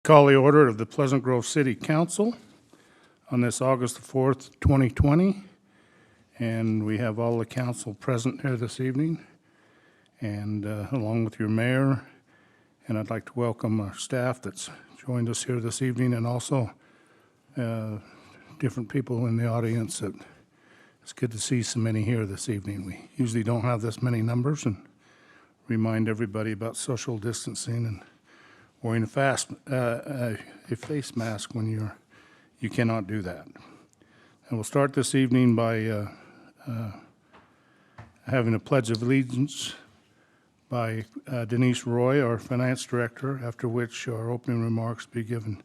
Call the order of the Pleasant Grove City Council on this August 4th, 2020. And we have all the council present here this evening, and along with your mayor. And I'd like to welcome our staff that's joined us here this evening, and also different people in the audience. It's good to see so many here this evening. We usually don't have this many numbers, and remind everybody about social distancing and wearing a face mask when you cannot do that. And we'll start this evening by having a pledge of allegiance by Denise Roy, our finance director, after which our opening remarks be given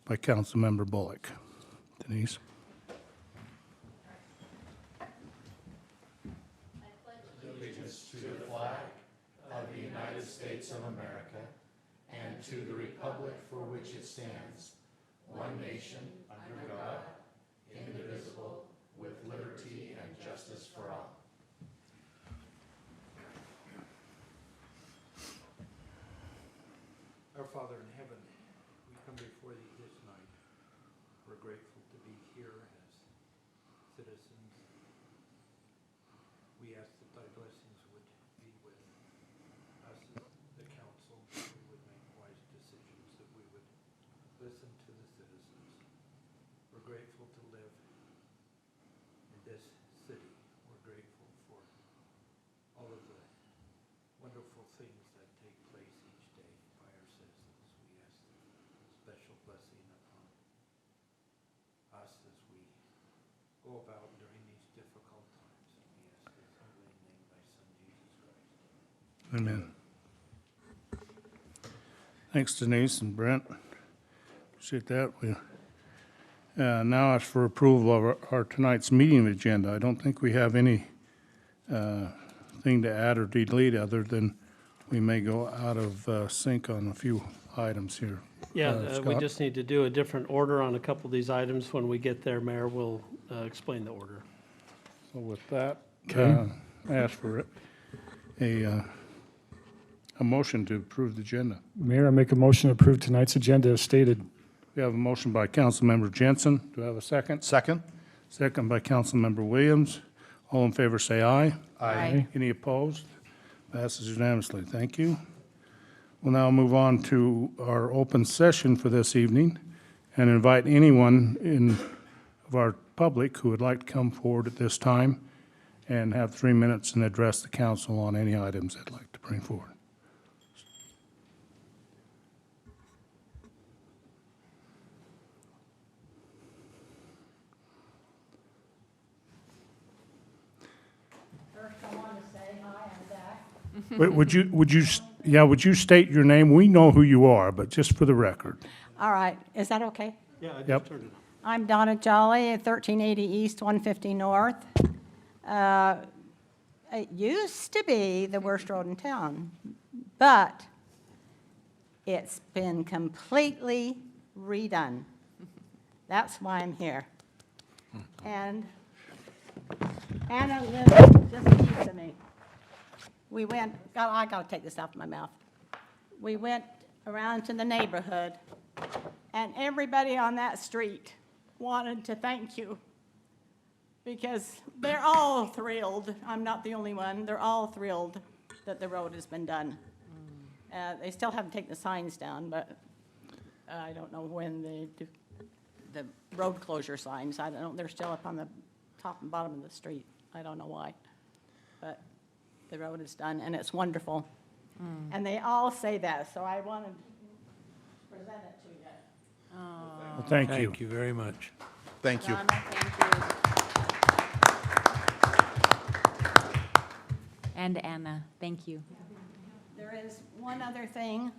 by Councilmember Bullock. Denise. I pledge allegiance to the flag of the United States of America and to the republic for which it stands, one nation, under God, indivisible, with liberty and justice for all. Our Father in heaven, we come before thee this night. We're grateful to be here as citizens. We ask that thy blessings would be with us as the council, that we would make wise decisions, that we would listen to the citizens. We're grateful to live in this city. We're grateful for all of the wonderful things that take place each day by our citizens. We ask special blessing upon us as we go about during these difficult times. We ask this humbly in the name of thy Son, Jesus Christ. Amen. Thanks, Denise and Brent. Appreciate that. We now ask for approval of our tonight's meeting agenda. I don't think we have any thing to add or delete, other than we may go out of sync on a few items here. Yeah, we Scott? just need to do a different order on a couple of these items. When we get there, Mayor will explain the order. So with that, Okay. I ask for a motion to approve the agenda. Mayor, I make a motion to approve tonight's agenda as stated. We have a motion by Councilmember Jensen. Do I have a second? Second. Second by Councilmember Williams. All in favor say aye. Aye. Any opposed? Passes unanimously. Thank you. We'll now move on to our open session for this evening and invite anyone of our public who would like to come forward at this time and have 3 minutes and address the council on any items they'd like to bring forward. First, I want to say hi, I'm Zach. Would you state your name? We know who you are, but just for the record. All right, is that okay? Yeah, I Yep. just turned it on. I'm Donna Jolly at 1380 East, 150 North. It used to be the worst road in town, but it's been completely redone. That's why I'm here. And Anna lives just east of me. I gotta take this out of my mouth. We went around to the neighborhood, and everybody on that street wanted to thank you, because they're all thrilled. I'm not the only one. They're all thrilled that the road has been done. They still haven't taken the signs down, but I don't know when they do the road closure signs. I don't know. They're still up on the top and bottom of the street. I don't know why. But the road is done, and it's wonderful. And they all say that, so I wanted to present it to you. Well, thank you. Thank you very much. Thank you. Donna, thank you. And Anna, thank you. There is one other thing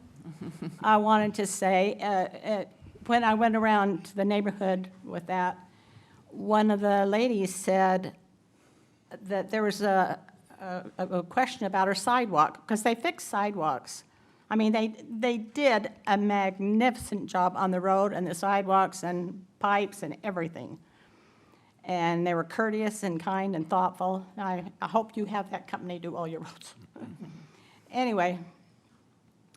I wanted to say. When I went around to the neighborhood with that, one of the ladies said that there was a question about her sidewalk, because they fixed sidewalks. I mean, they did a magnificent job on the road and the sidewalks and pipes and everything. And they were courteous and kind and thoughtful. I hope you have that company do all your roads. Anyway,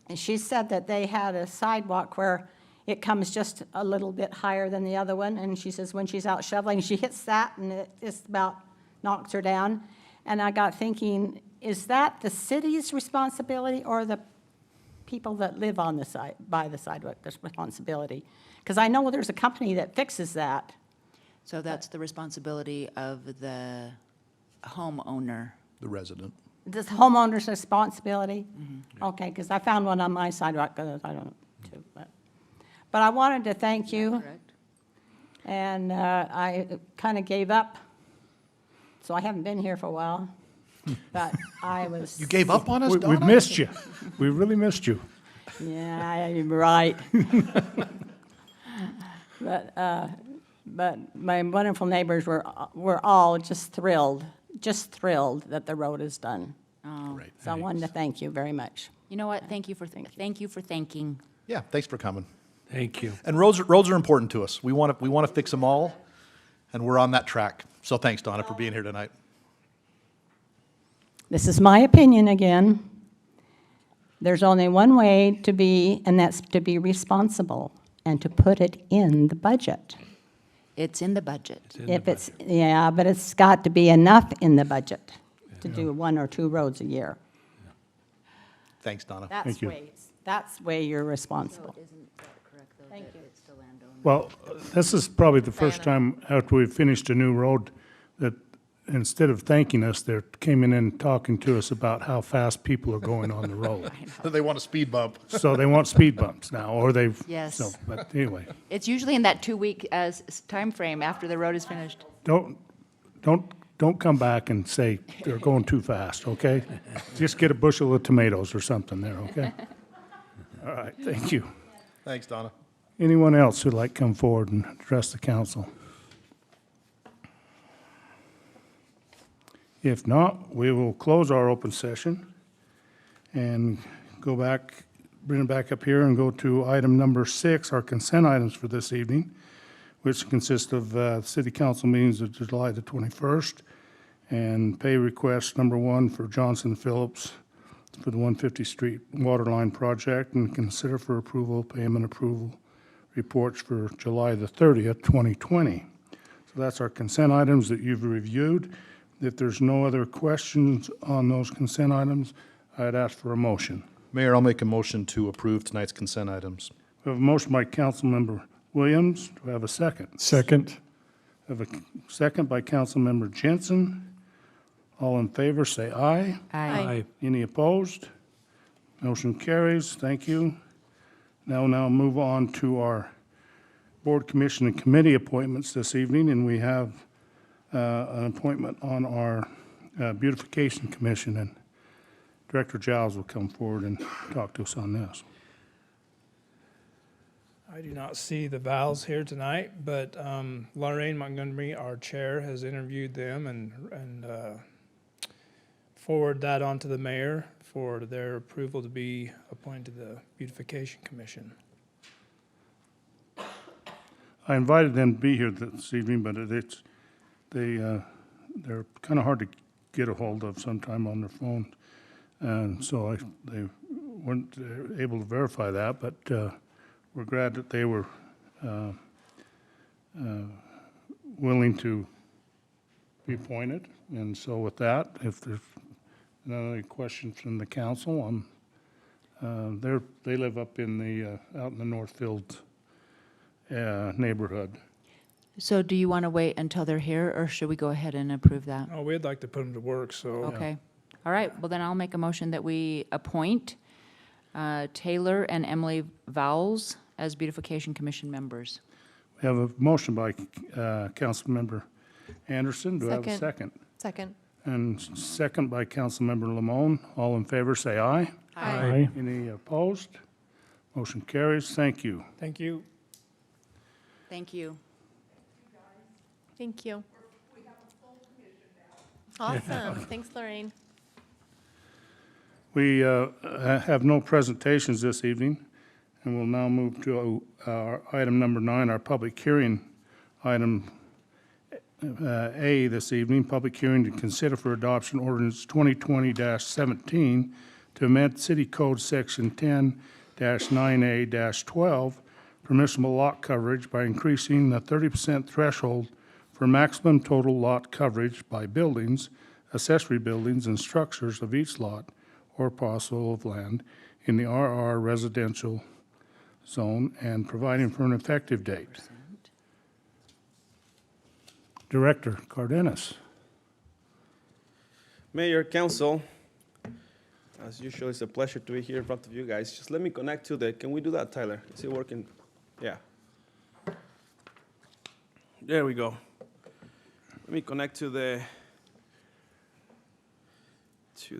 and she said that they had a sidewalk where it comes just a little bit higher than the other one, and she says when she's out shoveling, she hits that, and it just about knocks her down. And I got thinking, is that the city's responsibility or the people that live on the side, by the sidewalk, this responsibility? Because I know there's a company that fixes that. So that's the responsibility of the homeowner. The resident. This homeowner's responsibility? Okay, because I found one on my sidewalk, I don't know, too. But I wanted to thank you, Correct. and I kind of gave up, so I haven't been here for a while. But I was. You gave up on us, We've Donna? missed you. We really missed you. Yeah, you're right. But my wonderful neighbors were all just thrilled that the road is done. Oh, Right. So I wanted to thank you very much. you know what? Thank you for thanking. Yeah, thanks for coming. Thank you. And roads are important to us. We want to fix them all, and we're on that track. So thanks, Donna, for being here tonight. This is my opinion again. There's only one way to be, and that's to be responsible and to put it in the budget. It's in the budget. If it's, yeah, but it's got to be enough in the budget to do 1 or 2 roads a year. Thanks, Donna. Thank you. That's way you're responsible. Isn't that correct, though? Thank you. It's the landowner. Well, this is probably the first time after we've finished a new road that instead of thanking us, they're came in and talking to us about how fast people are going on the road. They want a speed bump. So they want speed bumps now, or they've. Yes. So, but anyway, It's usually in that 2-week time frame after the road is finished. don't come back and say they're going too fast, okay? Just get a bushel of tomatoes or something there, okay? All right, thank you. Thanks, Donna. Anyone else who'd like to come forward and address the council? If not, we will close our open session and go back, bring it back up here and go to item number 6, our consent items for this evening, which consist of city council meetings of July the 21st and pay request number 1 for Johnson Phillips for the 150 Street Water Line Project, and consider for approval, payment approval reports for July the 30th, 2020. So that's our consent items that you've reviewed. If there's no other questions on those consent items, I'd ask for a motion. Mayor, I'll make a motion to approve tonight's consent items. We have a motion by Councilmember Williams. Do we have a second? Second. We have a second by Councilmember Jensen. All in favor, say aye. Aye. Any opposed? Motion carries. Thank you. Now move on to our board, commission, and committee appointments this evening, and we have an appointment on our Beautification Commission, and Director Giles will come forward and talk to us on this. I do not see the Vals here tonight, but Lorraine Montgomery, our chair, has interviewed them and forwarded that on to the mayor for their approval to be appointed to the Beautification Commission. I invited them to be here this evening, but they're kind of hard to get a hold of sometime on their phone, and so they weren't able to verify that, but we're glad that they were willing to be appointed. And so with that, if there's no other questions from the council, they live up in the out in the Northfield neighborhood. So do you want to wait until they're here, or should we go ahead and approve that? Oh, we'd like to put them to work, so. Okay. All right. Well, then I'll make a motion that we appoint Taylor and Emily Vowles as Beautification Commission members. We have a motion by Councilmember Anderson. Do I have a second? Second. And second by Councilmember Lamone. All in favor, say aye. Aye. Any opposed? Motion carries. Thank you. Thank you. Thank you. Thank you. Awesome. Thanks, Lorraine. We have no presentations this evening, and we'll now move to our item number 9, our public hearing item A this evening, public hearing to consider for adoption ordinance 2020-17 to amend City Code Section 10-9A-12 permissible lot coverage by increasing the 30% threshold for maximum total lot coverage by buildings, accessory buildings, and structures of each lot or parcel of land in the RR residential zone and providing for an effective date. Director Cardenas. Mayor, Council, as usual, it's a pleasure to be here in front of you guys. Just let me connect to the, can we do that, Tyler? Is it working? Yeah. There we go. Let me connect to the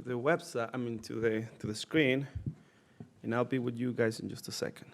website, to the screen, and I'll be with you guys in just a second.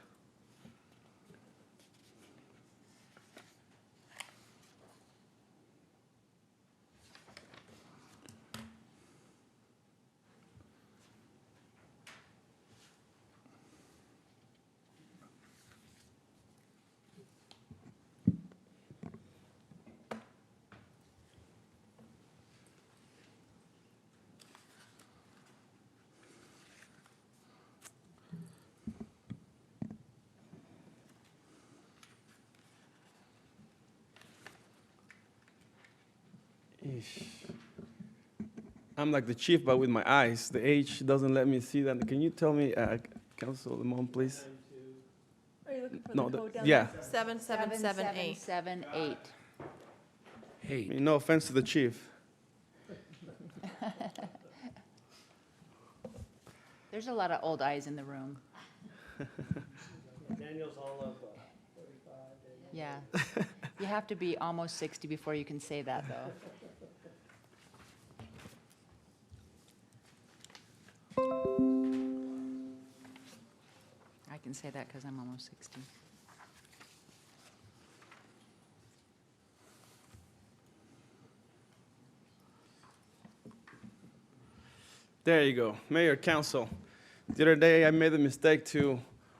I'm like the chief, but with my eyes. The age doesn't let me see that. Can you tell me, Councilman, please? Are you looking for No, the code down yeah. there? 7778. 7778. I mean, no offense to the chief. There's a lot of old eyes in the room. Daniel's all of 35. Yeah. You have to be almost 60 before you can say that, though. I can say that because I'm almost 60. There you go. Mayor, Council. The other day, I made the mistake to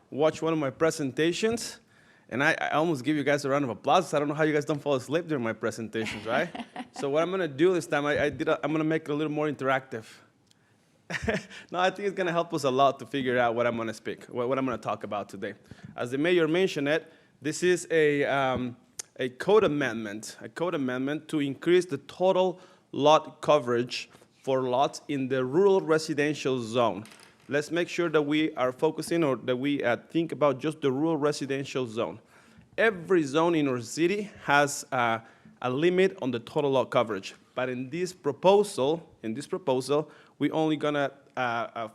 watch one of my presentations, and I almost give you guys a round of applause. I don't know how you guys don't fall asleep during my presentations, right? So what I'm going to do this time, I'm going to make it a little more interactive. No, I think it's going to help us a lot to figure out what I'm going to speak, what I'm going to talk about today. As the mayor mentioned it, this is a code amendment to increase the total lot coverage for lots in the rural residential zone. Let's make sure that we are focusing or that we think about just the rural residential zone. Every zone in our city has a limit on the total lot coverage. But in this proposal, we're only gonna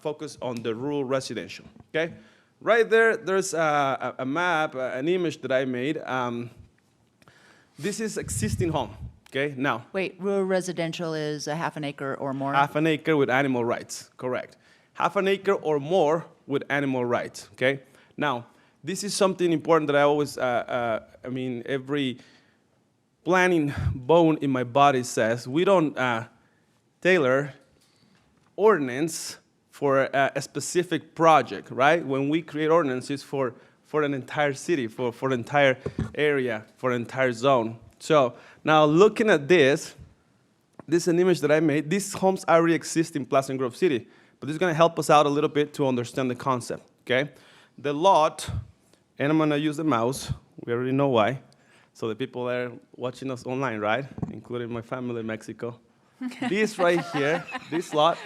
focus on the rural residential, okay? Right there, there's a map, an image that I made. This is existing home, okay? Now, Wait, rural residential is a half an acre or more? half an acre with animal rights, correct. Half an acre or more with animal rights, okay? Now, this is something important that I always, every planning bone in my body says, we don't tailor ordinance for a specific project, right? When we create ordinances for an entire city, for an entire area, for an entire zone. So now looking at this is an image that I made. These homes already exist in Pleasant Grove City, but this is gonna help us out a little bit to understand the concept, okay? The lot, and I'm gonna use the mouse, we already know why. So the people that are watching us online, right? Including my family in Mexico. This right here, this lot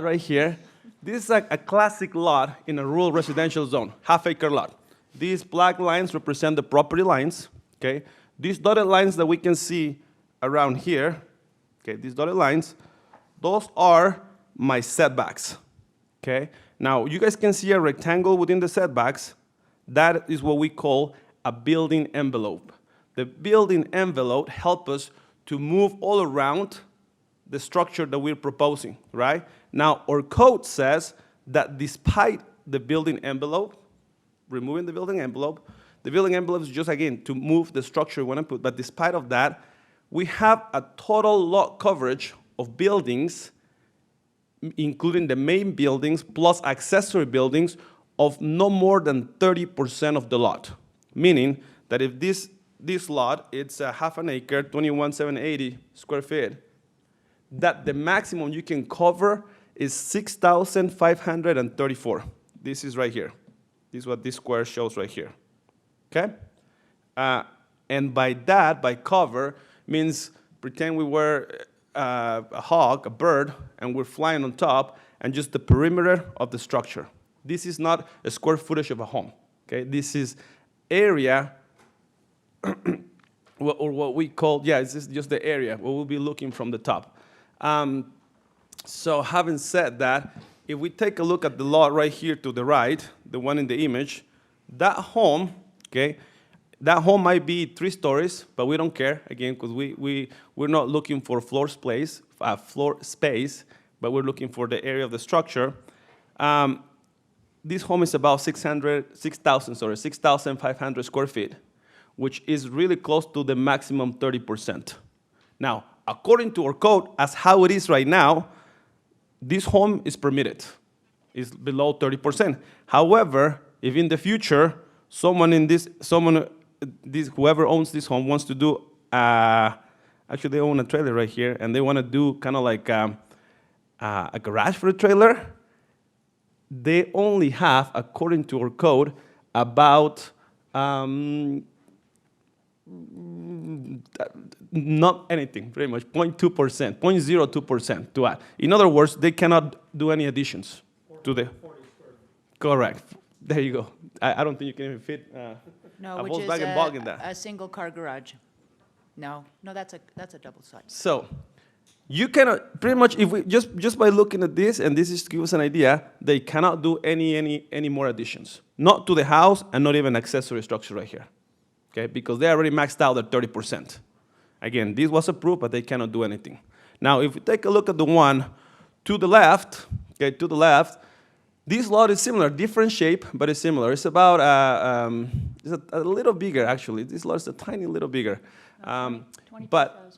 right here, this is like a classic lot in a rural residential zone, half-acre lot. These black lines represent the property lines, okay? These dotted lines that we can see around here, okay, these dotted lines, those are my setbacks, okay? Now, you guys can see a rectangle within the setbacks. That is what we call a building envelope. The building envelope helps us to move all around the structure that we're proposing, right? Now, our code says that despite the building envelope, removing the building envelope is just, again, to move the structure we want to put, but despite of that, we have a total lot coverage of buildings, including the main buildings plus accessory buildings, of no more than 30% of the lot. Meaning that if this lot, it's a half an acre, 21,780 square feet, that the maximum you can cover is 6,534. This is right here. This is what this square shows right here. Okay? And by that, by cover, means pretend we were a hawk, a bird, and we're flying on top, and just the perimeter of the structure. This is not a square footage of a home. Okay? This is area, or what we call, this is just the area where we'll be looking from the top. So having said that, if we take a look at the lot right here to the right, the one in the image, that home, okay, that home might be 3 stories, but we don't care, again, because we're not looking for floor space, but we're looking for the area of the structure. This home is about 6,500 square feet, which is really close to the maximum 30%. Now, according to our code, as how it is right now, this home is permitted. It's below 30%. However, if in the future, whoever owns this home wants to do, actually they own a trailer right here, and they want to do kind of like a garage for a trailer, they only have, according to our code, about not anything, pretty much 0.2%, 0.02% to add. In other words, they cannot do any additions to the. Correct. There you go. I don't think you can even fit No, a which is Volkswagen Bug in that. a single-car garage. No, that's a double side. So you cannot, pretty much, if we just by looking at this, and this is to give us an idea, they cannot do any more additions. Not to the house, and not even accessory structure right here. Okay, because they already maxed out at 30%. Again, this was approved, but they cannot do anything. Now, if we take a look at the one to the left, okay, to the left, this lot is similar, different shape, but it's similar. It's about, it's a little bigger, actually. This lot is a tiny little bigger. But,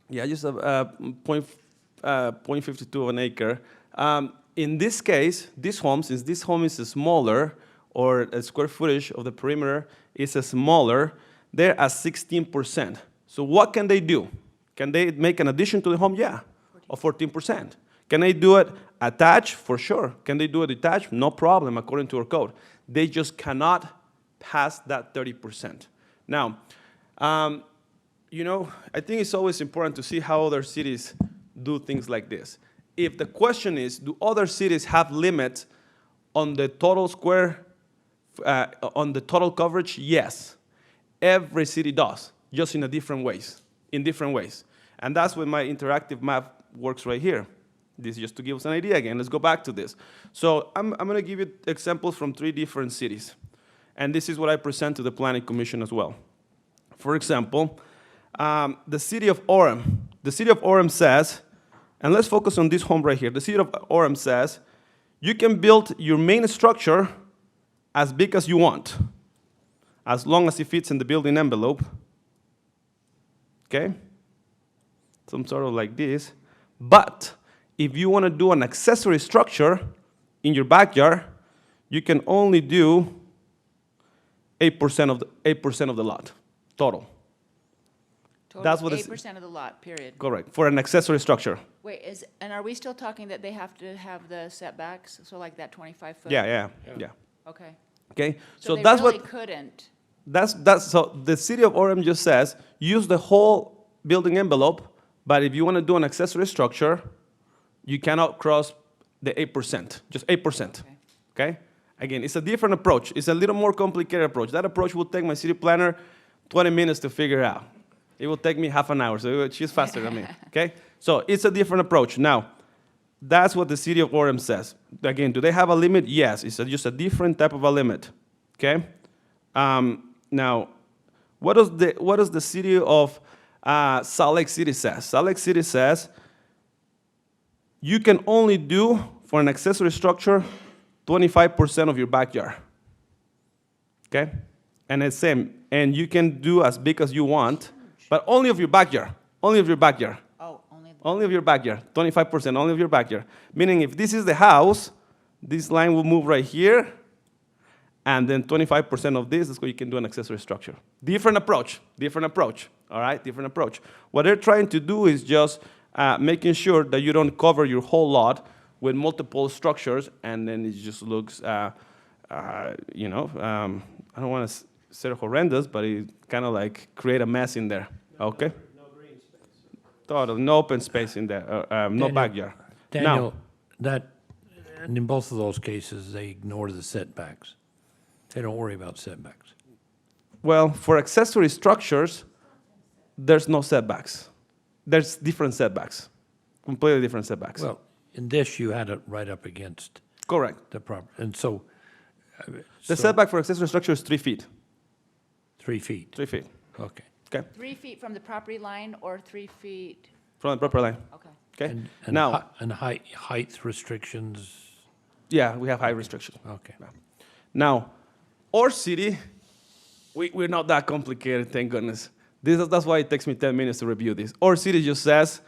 yeah, just a 0.52 of an acre. In this case, this home, since this home is smaller, or a square footage of the perimeter is smaller, they're at 16%. So what can they do? Can they make an addition to the home? Yeah, of 14%. Can they do it attached? For sure. Can they do it detached? No problem, according to our code. They just cannot pass that 30%. Now, you know, I think it's always important to see how other cities do things like this. If the question is, do other cities have limits on the total on the total coverage? Yes. Every city does, just in different ways. And that's where my interactive map works right here. This is just to give us an idea again. Let's go back to this. So I'm going to give you examples from 3 different cities. And this is what I present to the Planning Commission as well. For example, the city of Orem. The city of Orem says, and let's focus on this home right here. The city of Orem says, you can build your main structure as big as you want, as long as it fits in the building envelope. Okay? Some sort of like this. But if you want to do an accessory structure in your backyard, you can only do 8% of the lot total. That's what 8% of the lot, period. Correct, for an accessory structure. Wait, and are we still talking that they have to have the setbacks, so like that 25-foot? Yeah. Okay. Okay, So so they that's really what. couldn't. So the city of Orem just says, use the whole building envelope, but if you want to do an accessory structure, you cannot cross the 8%, just 8%, okay? Again, it's a different approach. It's a little more complicated approach. That approach will take my city planner 20 minutes to figure out. It will take me half an hour, so she's faster than me, okay? So it's a different approach. Now, that's what the city of Orem says. Again, do they have a limit? Yes, it's just a different type of a limit, okay? Now, what does the city of Salt Lake City says? Salt Lake City says you can only do, for an accessory structure, 25% of your backyard, okay? And it's same, and you can do as big as you want, but only of your backyard, Oh, only only of your backyard, 25%, only of your backyard. Meaning if this is the house, this line will move right here, and then 25% of this is where you can do an accessory structure. Different approach, all right, different approach. What they're trying to do is just making sure that you don't cover your whole lot with multiple structures, and then it just looks I don't want to say horrendous, but it kind of like create a mess in there, okay? No green space. Total, no open space in there, no Daniel- backyard. Daniel, and in both of those cases, they ignore the setbacks. They don't worry about setbacks. Well, for accessory structures, there's no setbacks. There's different setbacks, completely different setbacks. Well, in this, you had it right up against Correct. the property, and so. The setback for accessory structure is 3 feet, 3 feet, 3 feet, okay. okay? 3 feet from the property line or 3 feet? From the proper line, Okay. okay? And Now, And height restrictions, yeah, we have height restrictions. okay. Now, our city, we're not that complicated, thank goodness. That's why it takes me 10 minutes to review this. Our city just says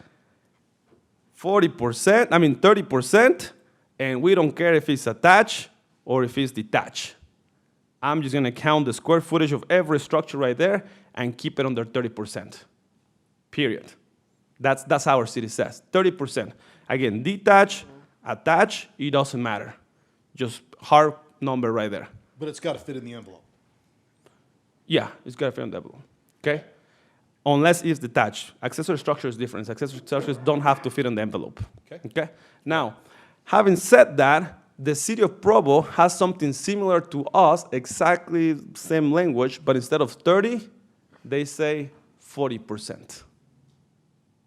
30%, and we don't care if it's attached or if it's detached. I'm just gonna count the square footage of every structure right there and keep it under 30%, period. That's how our city says, 30%. Again, detached, attached, it doesn't matter. Just hard number right there. But it's got to fit in the envelope. Yeah, it's got to fit on the envelope, okay? Unless it's detached. Accessory structure is different. Accessory structures don't have to fit on the envelope, okay? Now, having said that, the city of Provo has something similar to us, exactly same language, but instead of 30, they say 40%,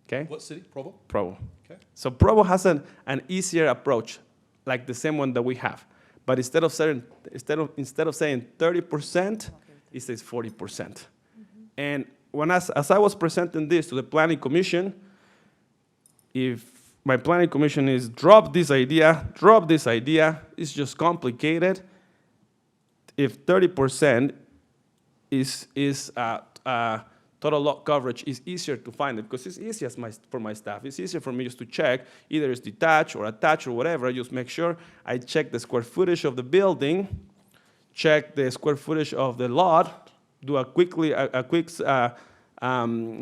okay? What city? Provo? Provo. Okay. So Provo has an easier approach, like the same one that we have. But instead of saying 30%, it says 40%. And as I was presenting this to the Planning Commission, if my Planning Commission is drop this idea, it's just complicated. If 30% is total lot coverage is easier to find it because it's easier for my staff. It's easier for me just to check either it's detached or attached or whatever. I just make sure I check the square footage of the building, check the square footage of the lot, do a quick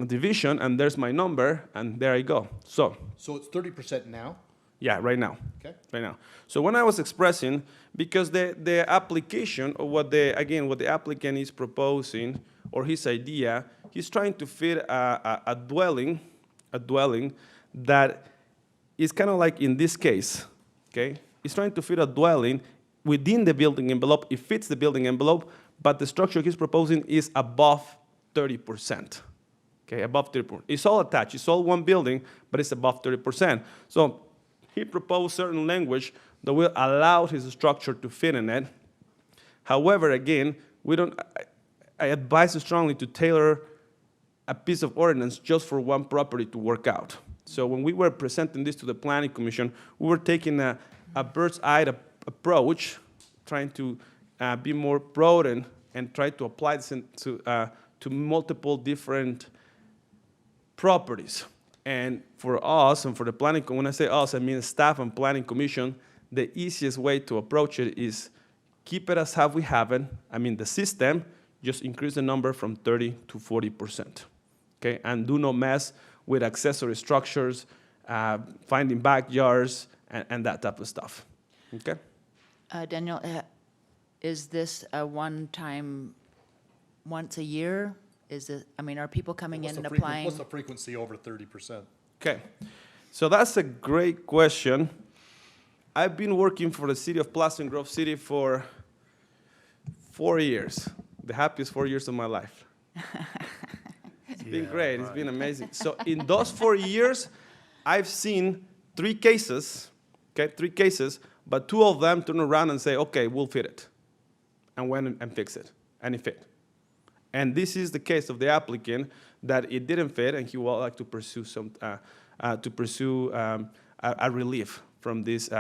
division, and there's my number, and there I go. So it's 30% now? yeah, right now. Okay. Right now. So when I was expressing, because the application, or what the applicant is proposing, or his idea, he's trying to fit a dwelling that is kind of like in this case, okay? He's trying to fit a dwelling within the building envelope. It fits the building envelope, but the structure he's proposing is above 30%. Okay, above 30%. It's all attached. It's all one building, but it's above 30%. So he proposed certain language that will allow his structure to fit in it. However, again, I advise strongly to tailor a piece of ordinance just for one property to work out. So when we were presenting this to the Planning Commission, we were taking a bird's eye approach, trying to be more broad and try to apply this to multiple different properties. And for us and for the planning, when I say us, I mean staff and Planning Commission, the easiest way to approach it is keep it as how we have it. I mean the system, just increase the number from 30 to 40%, okay? And do not mess with accessory structures, finding backyards, and that type of stuff, okay? Daniel, is this a one-time, once a year? Are people coming in and applying? What's the frequency over 30%? Okay, so that's a great question. I've been working for the city of Pleasant Grove City for 4 years, the happiest 4 years of my life. It's been great, it's been amazing. So in those 4 years, I've seen 3 cases, okay, 3 cases, but 2 of them turn around and say, okay, we'll fit it, and went and fix it, and it fit. And this is the case of the applicant that it didn't fit, and he would like to pursue a relief from this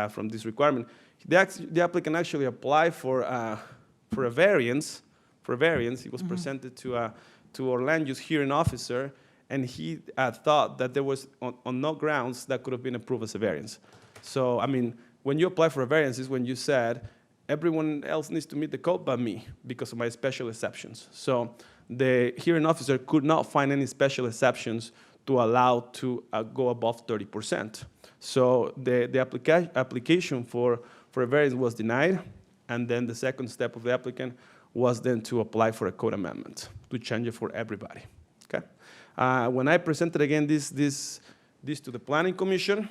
requirement. The applicant actually applied for a variance. He was presented to our land use hearing officer, and he thought that there was on no grounds that could have been approved as a variance. So I mean, when you apply for a variance is when you said, everyone else needs to meet the code but me because of my special exceptions. So the hearing officer could not find any special exceptions to allow to go above 30%. So the application for a variance was denied, And then the second step of the applicant was then to apply for a code amendment to change it for everybody. Okay. When I presented again this to the Planning Commission,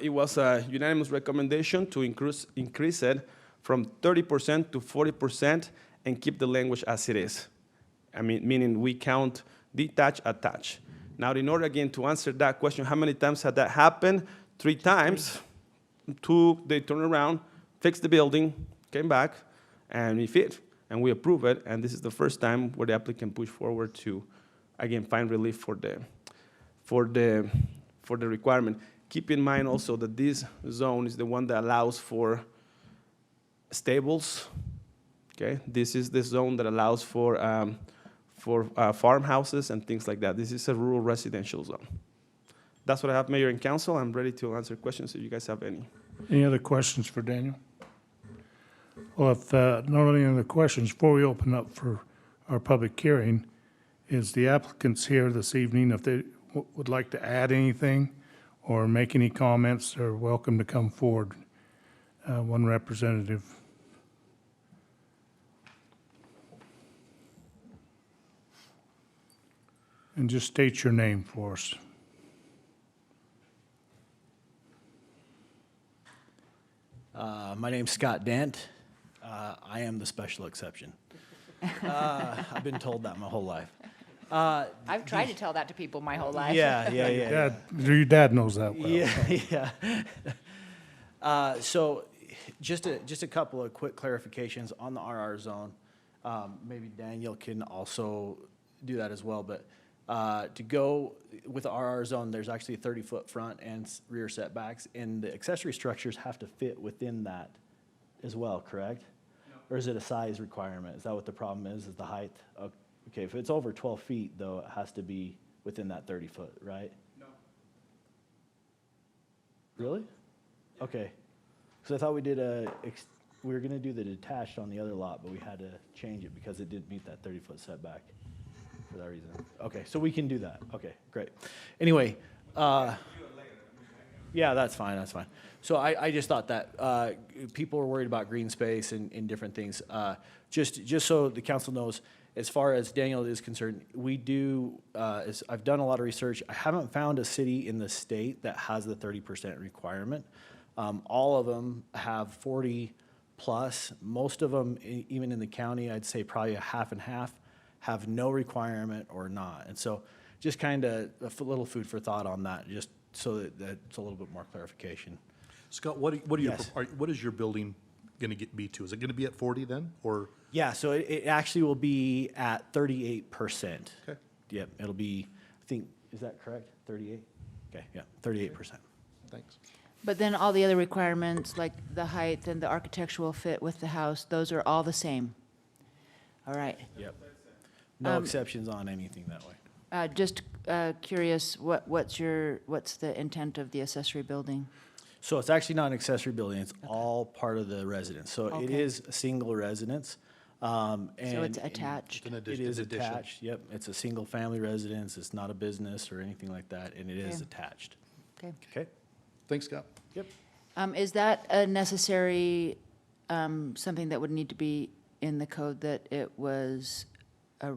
it was a unanimous recommendation to increase it from 30% to 40% and keep the language as it is. I mean, meaning we count detached, attached. Now, in order again to answer that question, how many times had that happened? 3 times. 2, they turned around, fixed the building, came back, and we fit, and we approve it. And this is the first time where the applicant pushed forward to, again, find relief for the requirement. Keep in mind also that this zone is the one that allows for stables. Okay, this is the zone that allows for farmhouses and things like that. This is a rural residential zone. That's what I have, Mayor and Council. I'm ready to answer questions if you guys have any. Any other questions for Daniel? Well, if not any other questions, before we open up for our public hearing, is the applicants here this evening? If they would like to add anything or make any comments, they're welcome to come forward. One representative. And just state your name for us. My name's Scott Dent. I am the special exception. I've been told that my whole life. I've tried to tell that to people my whole life. Yeah. Dad, your dad knows that well. Yeah. So just a couple of quick clarifications on the RR zone. Maybe Daniel can also do that as well, but to go with the RR zone, there's actually a 30-foot front and rear setbacks, and the accessory structures have to fit within that as well, correct? No. Or is it a size requirement? Is that what the problem is the height? Okay, if it's over 12 feet, though, it has to be within that 30-foot, right? No. Really? Yeah. Okay. Because I thought we were going to do the detached on the other lot, but we had to change it because it didn't meet that 30-foot setback. For that reason. Okay, so we can do that. Okay, great. Anyway, yeah, that's fine, that's fine. So I just thought that people were worried about green space and different things. Just so the council knows, as far as Daniel is concerned, we do, I've done a lot of research. I haven't found a city in the state that has the 30% requirement. All of them have 40 plus. Most of them, even in the county, I'd say probably a half and half, have no requirement or not. And so just kind of a little food for thought on that, just so that it's a little bit more clarification. Scott, what is your building going to be to? Is it going to be at 40 then, or? Yeah, so it actually will be at 38%. Okay. Yep, it'll be, I think, is that correct? 38? Okay, yeah, 38%. Thanks. But then all the other requirements, like the height and the architectural fit with the house, those are all the same. All right. Yep. No exceptions on anything that way. Just curious, what's the intent of the accessory building? So it's actually not an accessory building, it's all part of the residence. So it Okay. is a single residence. So it's attached? An It addition. is attached, yep. It's a single-family residence, it's not a business or anything like that, and it is Okay. attached. Okay. Okay? Thanks, Scott. Yep. Is that a necessary, something that would need to be in the code, that it was a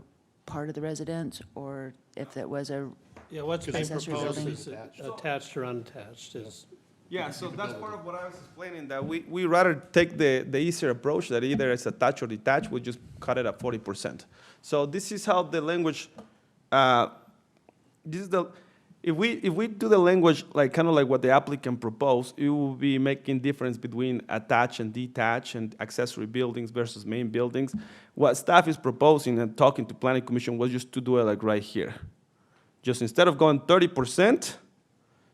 part of the residence, or if that was a, Yeah, what's being Accessory proposed building. is attached or unattached is, Yeah, so that's part of what I was explaining, that we rather take the easier approach, that either it's attached or detached, we just cut it at 40%. So this is how the language, if we do the language like kind of like what the applicant proposed, it will be making difference between attached and detached and accessory buildings versus main buildings. What staff is proposing and talking to Planning Commission was just to do it like right here. Just instead of going 30%,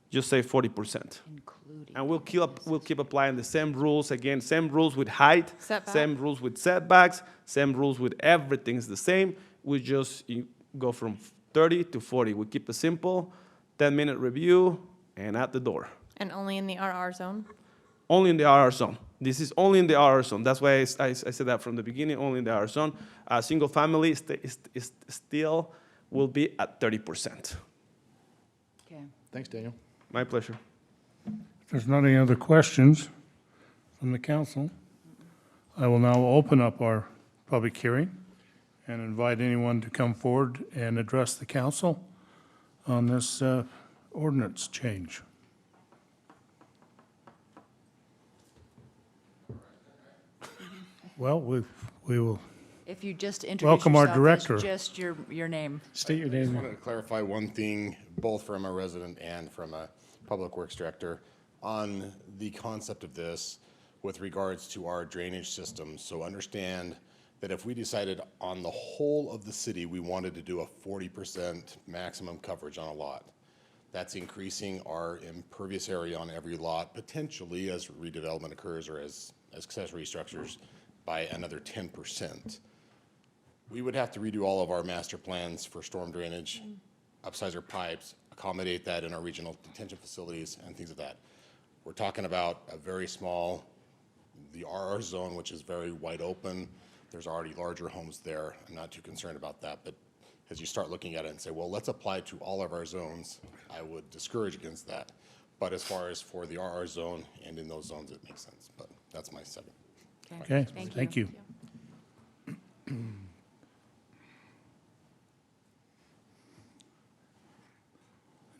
just say 40%. including? And we'll keep applying the same rules, again, same rules with height, Setback. same rules with setbacks, same rules with everything's the same. We just go from 30 to 40. We keep it simple, 10-minute review, and out the door. And only in the RR zone? Only in the RR zone. This is only in the RR zone. That's why I said that from the beginning, only in the RR zone. Single family is still will be at 30%. Okay. Thanks, Daniel. My pleasure. If there's not any other questions from the council, I will now open up our public hearing and invite anyone to come forward and address the council on this ordinance change. Well, we will, If you just introduce Welcome our yourself director. as just your name. State your I just name. wanted to clarify one thing, both from a resident and from a public works director, on the concept of this with regards to our drainage system. So understand that if we decided on the whole of the city, we wanted to do a 40% maximum coverage on a lot, that's increasing our impervious area on every lot, potentially as redevelopment occurs or as accessory structures, by another 10%. We would have to redo all of our master plans for storm drainage, upsize our pipes, accommodate that in our regional detention facilities and things of that. We're talking about a very small, the RR zone, which is very wide open. There's already larger homes there. I'm not too concerned about that, but as you start looking at it and say, well, let's apply to all of our zones, I would discourage against that. But as far as for the RR zone and in those zones, it makes sense. But that's my second. okay, thank you.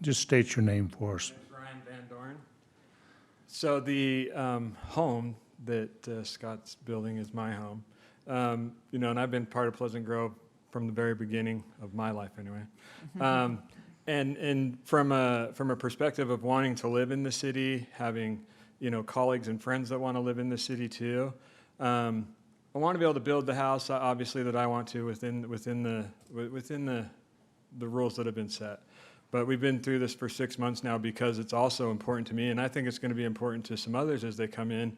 Just state your name for us. Ryan Van Dorn. So the home that Scott's building is my home. You know, and I've been part of Pleasant Grove from the very beginning of my life anyway. And from a perspective of wanting to live in the city, having, you know, colleagues and friends that want to live in the city too, I want to be able to build the house, obviously, that I want to within the rules that have been set. But we've been through this for 6 months now because it's also important to me, and I think it's going to be important to some others as they come in,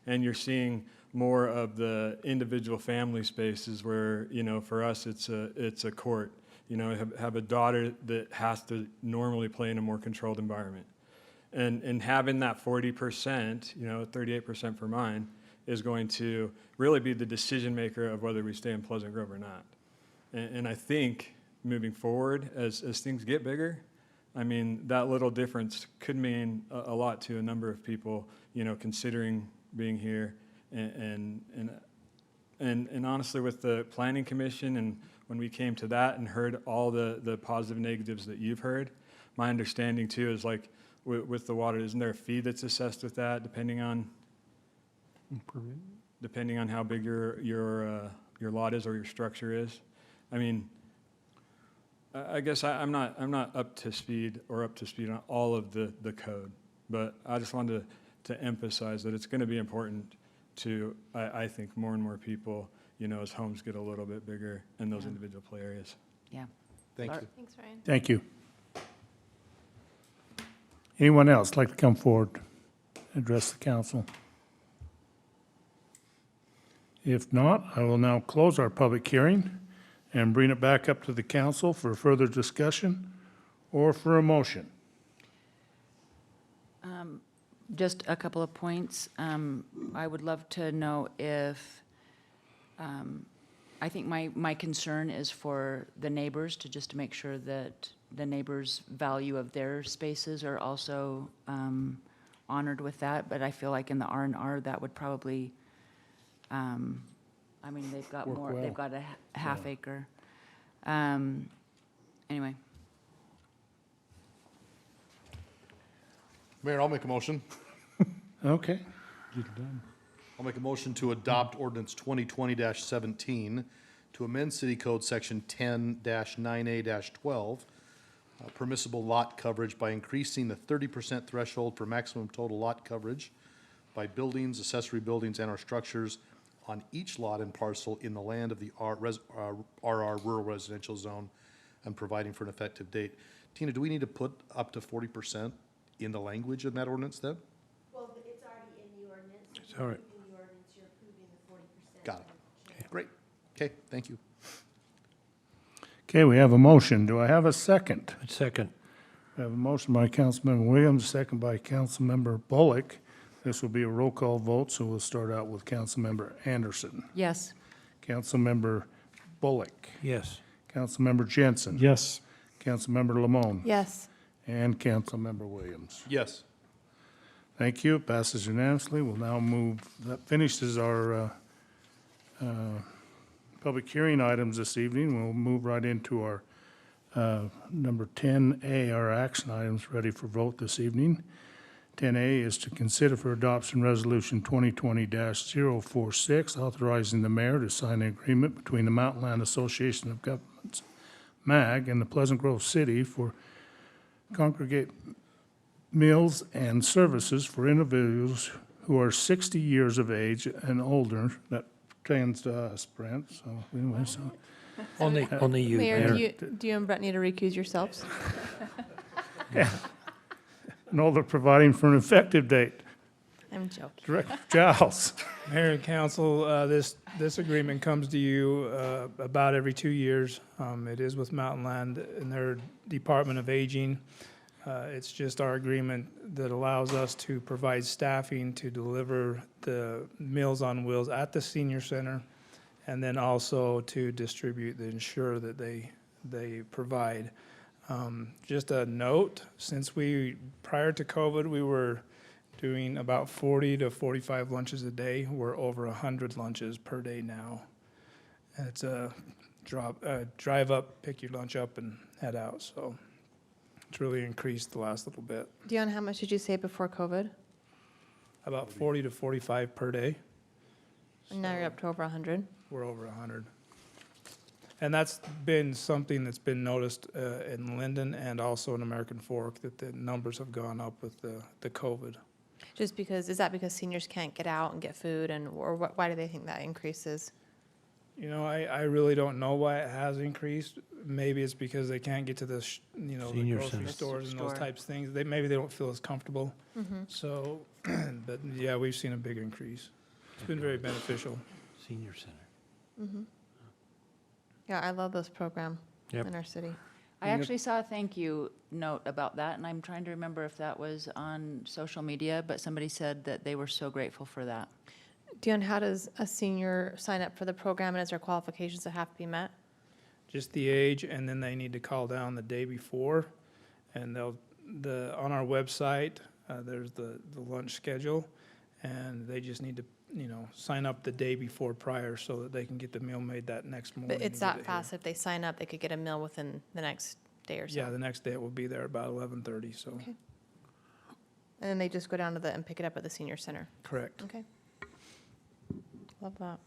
and you're seeing more of the individual family spaces where, you know, for us it's a court. You know, have a daughter that has to normally play in a more controlled environment. And having that 40%, you know, 38% for mine, is going to really be the decision maker of whether we stay in Pleasant Grove or not. And I think moving forward, as things get bigger, I mean, that little difference could mean a lot to a number of people, you know, considering being here. And honestly, with the Planning Commission, and when we came to that and heard all the positive and negatives that you've heard, my understanding too is like with the water, isn't there a fee that's assessed with that depending on how big your lot is or your structure is? I mean, I guess I'm not up to speed on all of the code, but I just wanted to emphasize that it's going to be important to, I think, more and more people, you know, as homes get a little bit bigger in those individual play areas. Yeah. Thank you. Thanks, Ryan. Thank you. Anyone else like to come forward, address the council? If not, I will now close our public hearing and bring it back up to the council for further discussion or for a motion. Just a couple of points. I would love to know if, I think my concern is for the neighbors, to make sure that the neighbors' value of their spaces are also honored with that. But I feel like in the R&R, that would probably, I mean, they've got Work more, well. they've got a half acre. Anyway, Mayor, I'll make a motion. Okay, I'll make a motion to adopt ordinance 2020-17 to amend City Code Section 10-9A-12, permissible lot coverage by increasing the 30% threshold for maximum total lot coverage by buildings, accessory buildings, and/or structures on each lot and parcel in the land of the RR Rural Residential Zone, and providing for an effective date. Tina, do we need to put up to 40% in the language in that ordinance then? Well, it's already in the ordinance. It's all right. In the ordinance, you're approving the 40%. Got it. Great. Okay, thank you. okay, we have a motion. Do I have a second? Second. We have a motion by Councilmember Williams, second by Councilmember Bullock. This will be a roll call vote, so we'll start out with Councilmember Anderson. yes. Councilmember Bullock. Yes. Councilmember Jensen. Yes. Councilmember Lamone. Yes. And Councilmember Williams. Yes. Thank you. Passes unanimously. We'll now move, that finishes our public hearing items this evening. We'll move right into our number 10A, our action items ready for vote this evening. 10A is to consider for adoption Resolution 2020-046, authorizing the mayor to sign an agreement between the Mountain Land Association of Governments, MAG, and the Pleasant Grove City for congregate meals and services for individuals who are 60 years of age and older. That pertains to us, Brent, so anyway, so. Only you. Mayor, do you and Brett need to recuse yourselves? And older, providing for an effective date. I'm joking. Director Giles. Mayor and council, this agreement comes to you about every 2 years. It is with Mountain Land and their Department of Aging. It's just our agreement that allows us to provide staffing to deliver the Meals on Wheels at the senior center, and then also to distribute the ensure that they provide. Just a note, since prior to COVID, we were doing about 40 to 45 lunches a day. We're over 100 lunches per day now. And it's a drive up, pick your lunch up, and head out. So it's really increased the last little bit. Dion, how much did you say before COVID? About 40 to 45 per day. And now you're up to over 100. We're over 100. And that's been something that's been noticed in Linden and also in American Fork, that the numbers have gone up with the COVID. Just because, is that because seniors can't get out and get food, or why do they think that increases? You know, I really don't know why it has increased. Maybe it's because they can't get to the, the grocery stores and those types of things. Maybe they don't feel as comfortable. So, but yeah, we've seen a big increase. It's been very beneficial. Senior center. Yeah, I love this program in our city. I actually saw a thank you note about that, and I'm trying to remember if that was on social media, but somebody said that they were so grateful for that. Dion, how does a senior sign up for the program, and is there qualifications that have to be met? Just the age, and then they need to call down the day before, and on our website, there's the lunch schedule, and they just need to sign up the day before prior so that they can get the meal made that next morning. But it's and get that it fast. here. If they sign up, they could get a meal within the next day or so. Yeah, the next day it will be there about 11:30, so. Okay. And then they just go down to and pick it up at the senior center. Correct. Okay. Love that.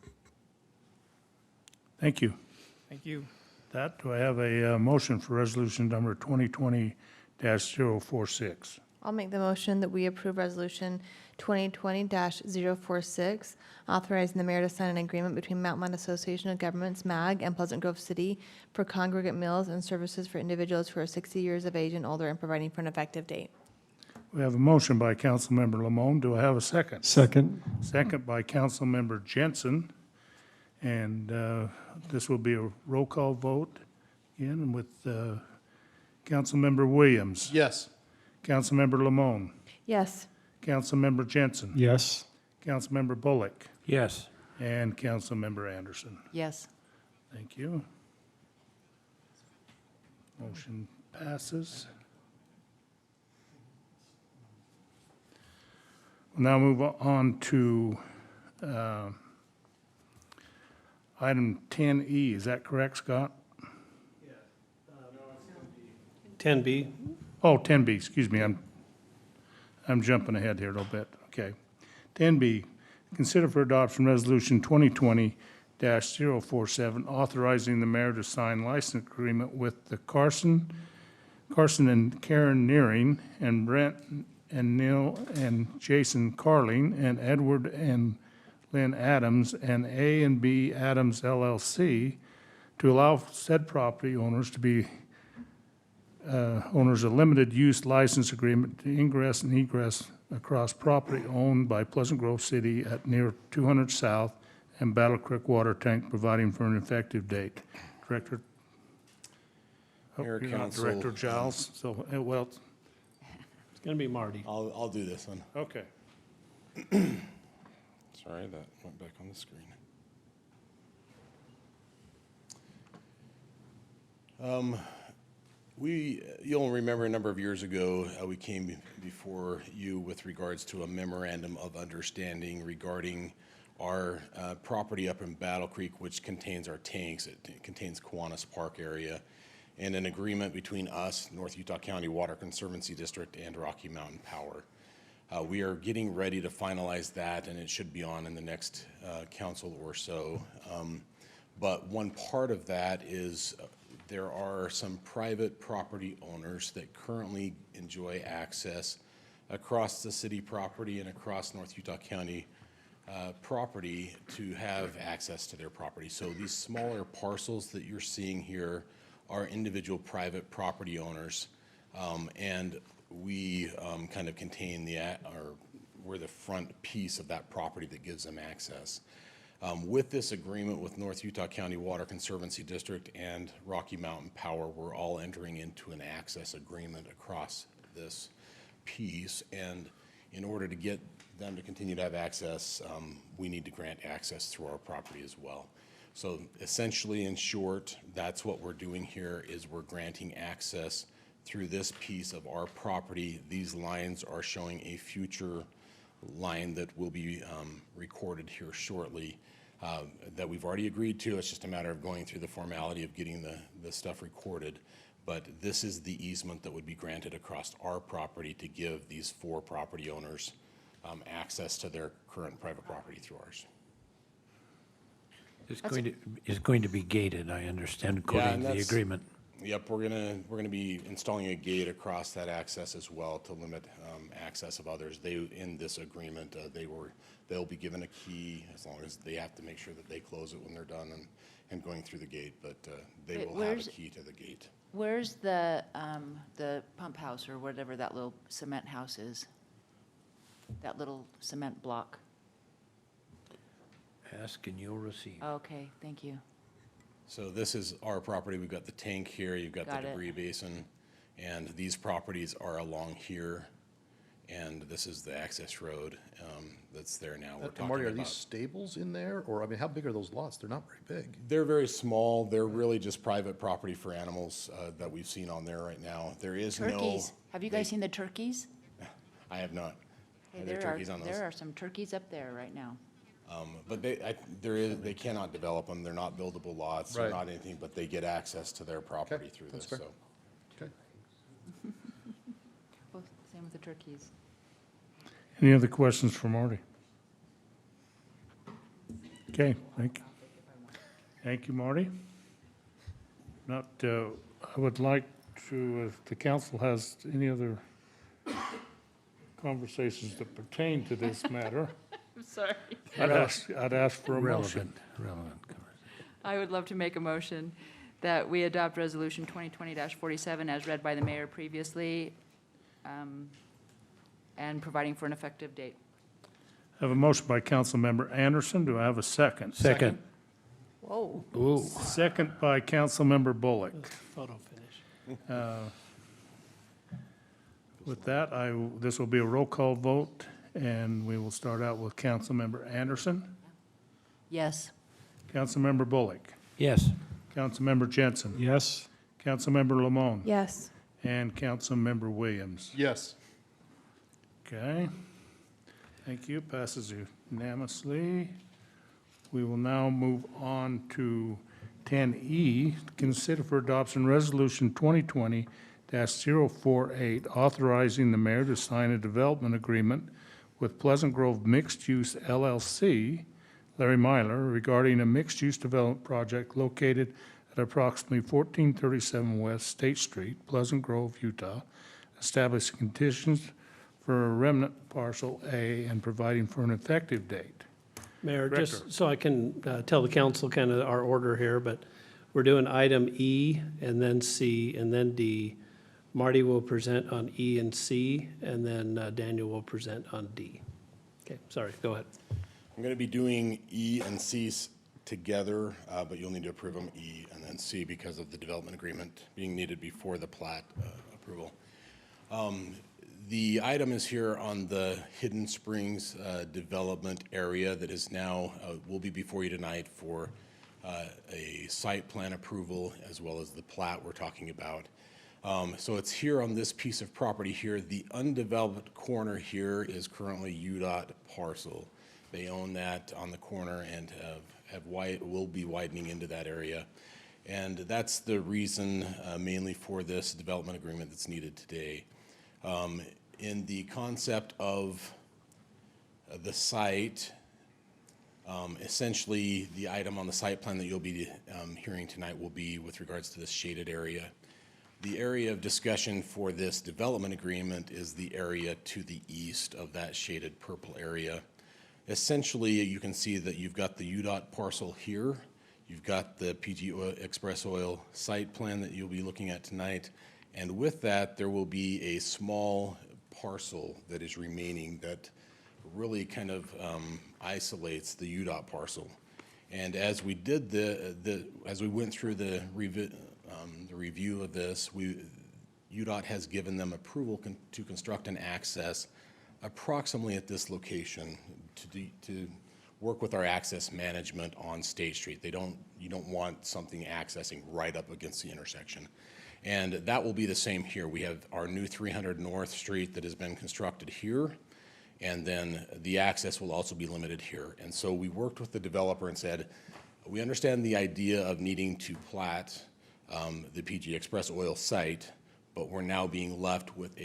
Thank you. Thank you. Do I have a motion for resolution number 2020-046? I'll make the motion that we approve Resolution 2020-046, authorizing the mayor to sign an agreement between Mountain Land Association of Governments, MAG, and Pleasant Grove City for congregate meals and services for individuals who are 60 years of age and older, and providing for an effective date. We have a motion by Councilmember Lamone. Do I have a second? Second. Second by Councilmember Jensen. And this will be a roll call vote again with Councilmember Williams. Yes. Councilmember Lamone. Yes. Councilmember Jensen. Yes. Councilmember Bullock. Yes. And Councilmember Anderson. Yes. Thank you. Motion passes. We'll now move on to item 10E. Is that correct, Scott? 10B. Oh, 10B, excuse me, I'm jumping ahead here a little bit, okay. 10B, consider for adoption resolution 2020-047, authorizing the mayor to sign license agreement with the Carson and Karen Nearing, and Brent and Neil and Jason Carling, and Edward and Lynn Adams, and A and B Adams LLC, to allow said property owners to be owners a limited use license agreement to ingress and egress across property owned by Pleasant Grove City at near 200 South and Battle Creek Water Tank, providing for an effective date. Director? Oh, Mayor, you're not Council. Director Giles, so, well, It's going to be Marty. I'll do this one. okay. Sorry, that went back on the screen. You'll remember a number of years ago, we came before you with regards to a memorandum of understanding regarding our property up in Battle Creek, which contains our tanks. It contains Kiwanis Park area, and an agreement between us, North Utah County Water Conservancy District, and Rocky Mountain Power. We are getting ready to finalize that, and it should be on in the next council or so. But one part of that is there are some private property owners that currently enjoy access across the city property and across North Utah County property to have access to their property. So these smaller parcels that you're seeing here are individual private property owners, and we kind of contain we're the front piece of that property that gives them access. With this agreement with North Utah County Water Conservancy District and Rocky Mountain Power, we're all entering into an access agreement across this piece, and in order to get them to continue to have access, we need to grant access through our property as well. So essentially, in short, that's what we're doing here, is we're granting access through this piece of our property. These lines are showing a future line that will be recorded here shortly that we've already agreed to. It's just a matter of going through the formality of getting the stuff recorded. But this is the easement that would be granted across our property to give these 4 property owners access to their current private property through ours. It's going to be gated, I understand, according to the agreement. Yep, we're gonna be installing a gate across that access as well to limit access of others. In this agreement, they'll be given a key as long as they have to make sure that they close it when they're done and going through the gate, but they Wait, will have a key to the gate. Where's the pump house or whatever that little cement house is? That little cement block? Ask and you'll receive. Okay, thank you. So this is our property. We've got the tank here, you've got Got the it. debris basin, and these properties are along here, and this is the access road that's there now. We're talking Marty, are these about. stables in there, or, I mean, how big are those lots? They're not very big. They're very small. They're really just private property for animals that we've seen on there right now. There is no. Turkeys. Have you guys seen the turkeys? I have not. Hey, Are there turkeys on those? There are some turkeys up there right now. But they cannot develop them. They're not buildable lots. They're Right. not anything, but they get access to their property through that's this, fair. so. Okay. Well, same with the turkeys. Any other questions for Marty? Okay, thank you. Thank you, Marty. Not, I would like to, if the council has any other conversations that pertain to this matter, I'm sorry. I'd ask for a motion. Relevant. I would love to make a motion that we adopt Resolution 2020-47 as read by the mayor previously, and providing for an effective date. I have a motion by Councilmember Anderson. Do I have a second? Second. Whoa. Ooh. Second by Councilmember Bullock. Photo finish. With that, this will be a roll call vote, and we will start out with Councilmember Anderson, Yes. Councilmember Bullock, Yes. Councilmember Jensen, Yes. Councilmember Lamone, Yes. and Councilmember Williams. Yes. Okay. Thank you. Passes unanimously. We will now move on to 10E, consider for adoption Resolution 2020-048, authorizing the mayor to sign a development agreement with Pleasant Grove Mixed Use LLC, Larry Myler, regarding a mixed-use development project located at approximately 1437 West State Street, Pleasant Grove, Utah, establishing conditions for a remnant parcel A and providing for an effective date. Mayor, Director. just so I can tell the council kind of our order here, but we're doing item E and then C and then D. Marty will present on E and C, and then Daniel will present on D. Okay, sorry, go ahead. I'm going to be doing E and C together, but you'll need to approve them E and then C because of the development agreement being needed before the plat approval. The item is here on the Hidden Springs development area that is now, will be before you tonight for a site plan approval as well as the plat we're talking about. So it's here on this piece of property here. The undeveloped corner here is currently UDOT parcel. They own that on the corner and will be widening into that area. And that's the reason mainly for this development agreement that's needed today. In the concept of the site, essentially the item on the site plan that you'll be hearing tonight will be with regards to this shaded area. The area of discussion for this development agreement is the area to the east of that shaded purple area. Essentially, you can see that you've got the UDOT parcel here. You've got the PG Express Oil site plan that you'll be looking at tonight. And with that, there will be a small parcel that is remaining that really kind of isolates the UDOT parcel. And as we did as we went through the review of this, UDOT has given them approval to construct an access approximately at this location to work with our access management on State Street. You don't want something accessing right up against the intersection. And that will be the same here. We have our new 300 North Street that has been constructed here, and then the access will also be limited here. And so we worked with the developer and said, we understand the idea of needing to plat the PG Express Oil site, but we're now being left with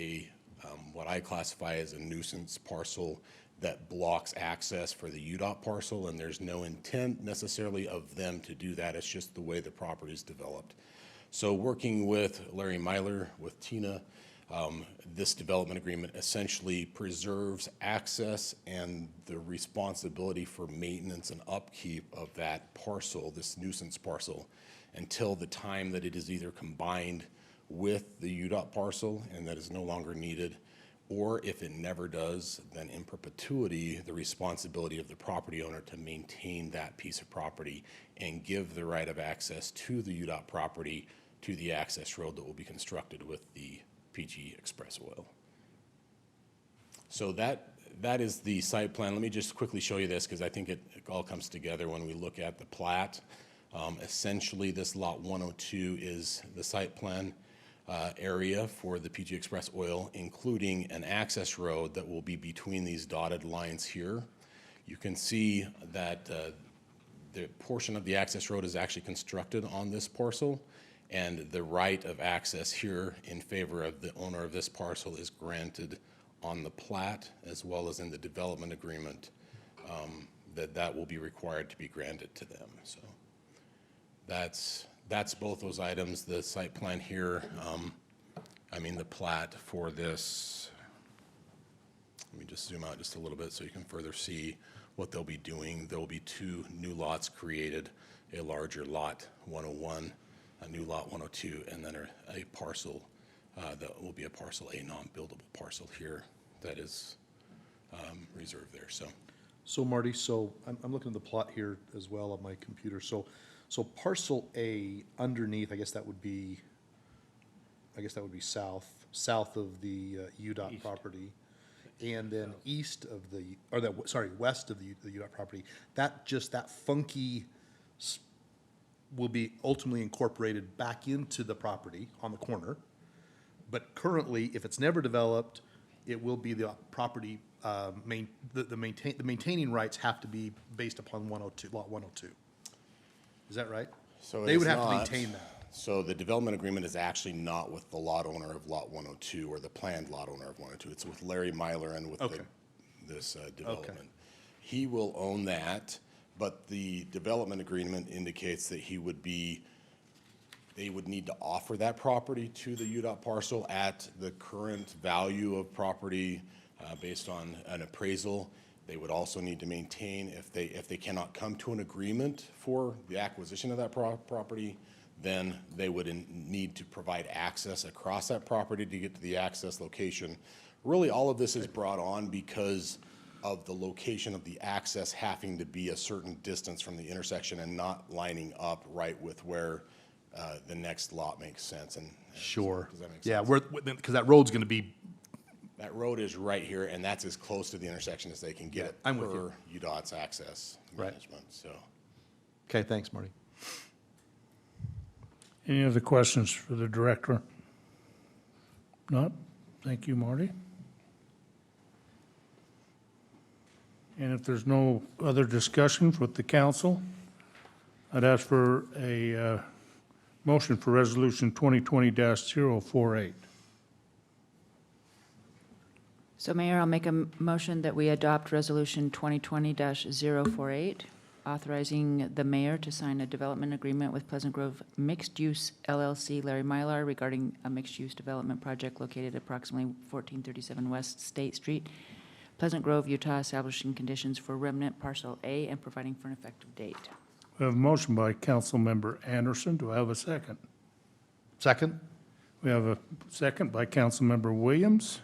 what I classify as a nuisance parcel that blocks access for the UDOT parcel, and there's no intent necessarily of them to do that. It's just the way the property is developed. So working with Larry Myler, with Tina, this development agreement essentially preserves access and the responsibility for maintenance and upkeep of that parcel, this nuisance parcel, until the time that it is either combined with the UDOT parcel and that is no longer needed, or if it never does, then in perpetuity, the responsibility of the property owner to maintain that piece of property and give the right of access to the UDOT property to the access road that will be constructed with the PG Express Oil. So that is the site plan. Let me just quickly show you this because I think it all comes together when we look at the plat. Essentially, this lot 102 is the site plan area for the PG Express Oil, including an access road that will be between these dotted lines here. You can see that the portion of the access road is actually constructed on this parcel, and the right of access here in favor of the owner of this parcel is granted on the plat as well as in the development agreement, that will be required to be granted to them. So that's both those items. The site plan here, the plat for this. Let me just zoom out just a little bit so you can further see what they'll be doing. There will be two new lots created, a larger lot 101, a new lot 102, and then a parcel that will be a parcel A, non-buildable parcel here that is reserved there. So Marty, I'm looking at the plot here as well on my computer. So parcel A underneath, I guess that would be south of the UDOT property. And then west of the UDOT property. That funky will be ultimately incorporated back into the property on the corner. But currently, if it's never developed, it will be the property, the maintaining rights have to be based upon lot 102. Is that right? So they it would is have to not. maintain that. So the development agreement is actually not with the lot owner of lot 102 or the planned lot owner of 102. It's with Larry Myler and with this development. He will own that, but the development agreement indicates that they would need to offer that property to the UDOT parcel at the current value of property based on an appraisal. They would also need to maintain, if they cannot come to an agreement for the acquisition of that property, then they would need to provide access across that property to get to the access location. Really, all of this is brought on because of the location of the access having to be a certain distance from the intersection and not lining up right with where the next lot makes sense. Sure. Does that make sense? Yeah, because that road's going to be. That road is right here, and that's as close to the intersection as they can get I'm with per UDOT's access management. So, Okay, thanks, Marty. Any other questions for the director? Not? Thank you, Marty. And if there's no other discussion with the council, I'd ask for a motion for Resolution 2020-048. So Mayor, I'll make a motion that we adopt Resolution 2020-048, authorizing the mayor to sign a development agreement with Pleasant Grove Mixed Use LLC, Larry Mylar, regarding a mixed-use development project located at approximately 1437 West State Street, Pleasant Grove, Utah, establishing conditions for remnant parcel A and providing for an effective date. We have a motion by Councilmember Anderson. Do I have a second? Second? We have a second by Councilmember Williams.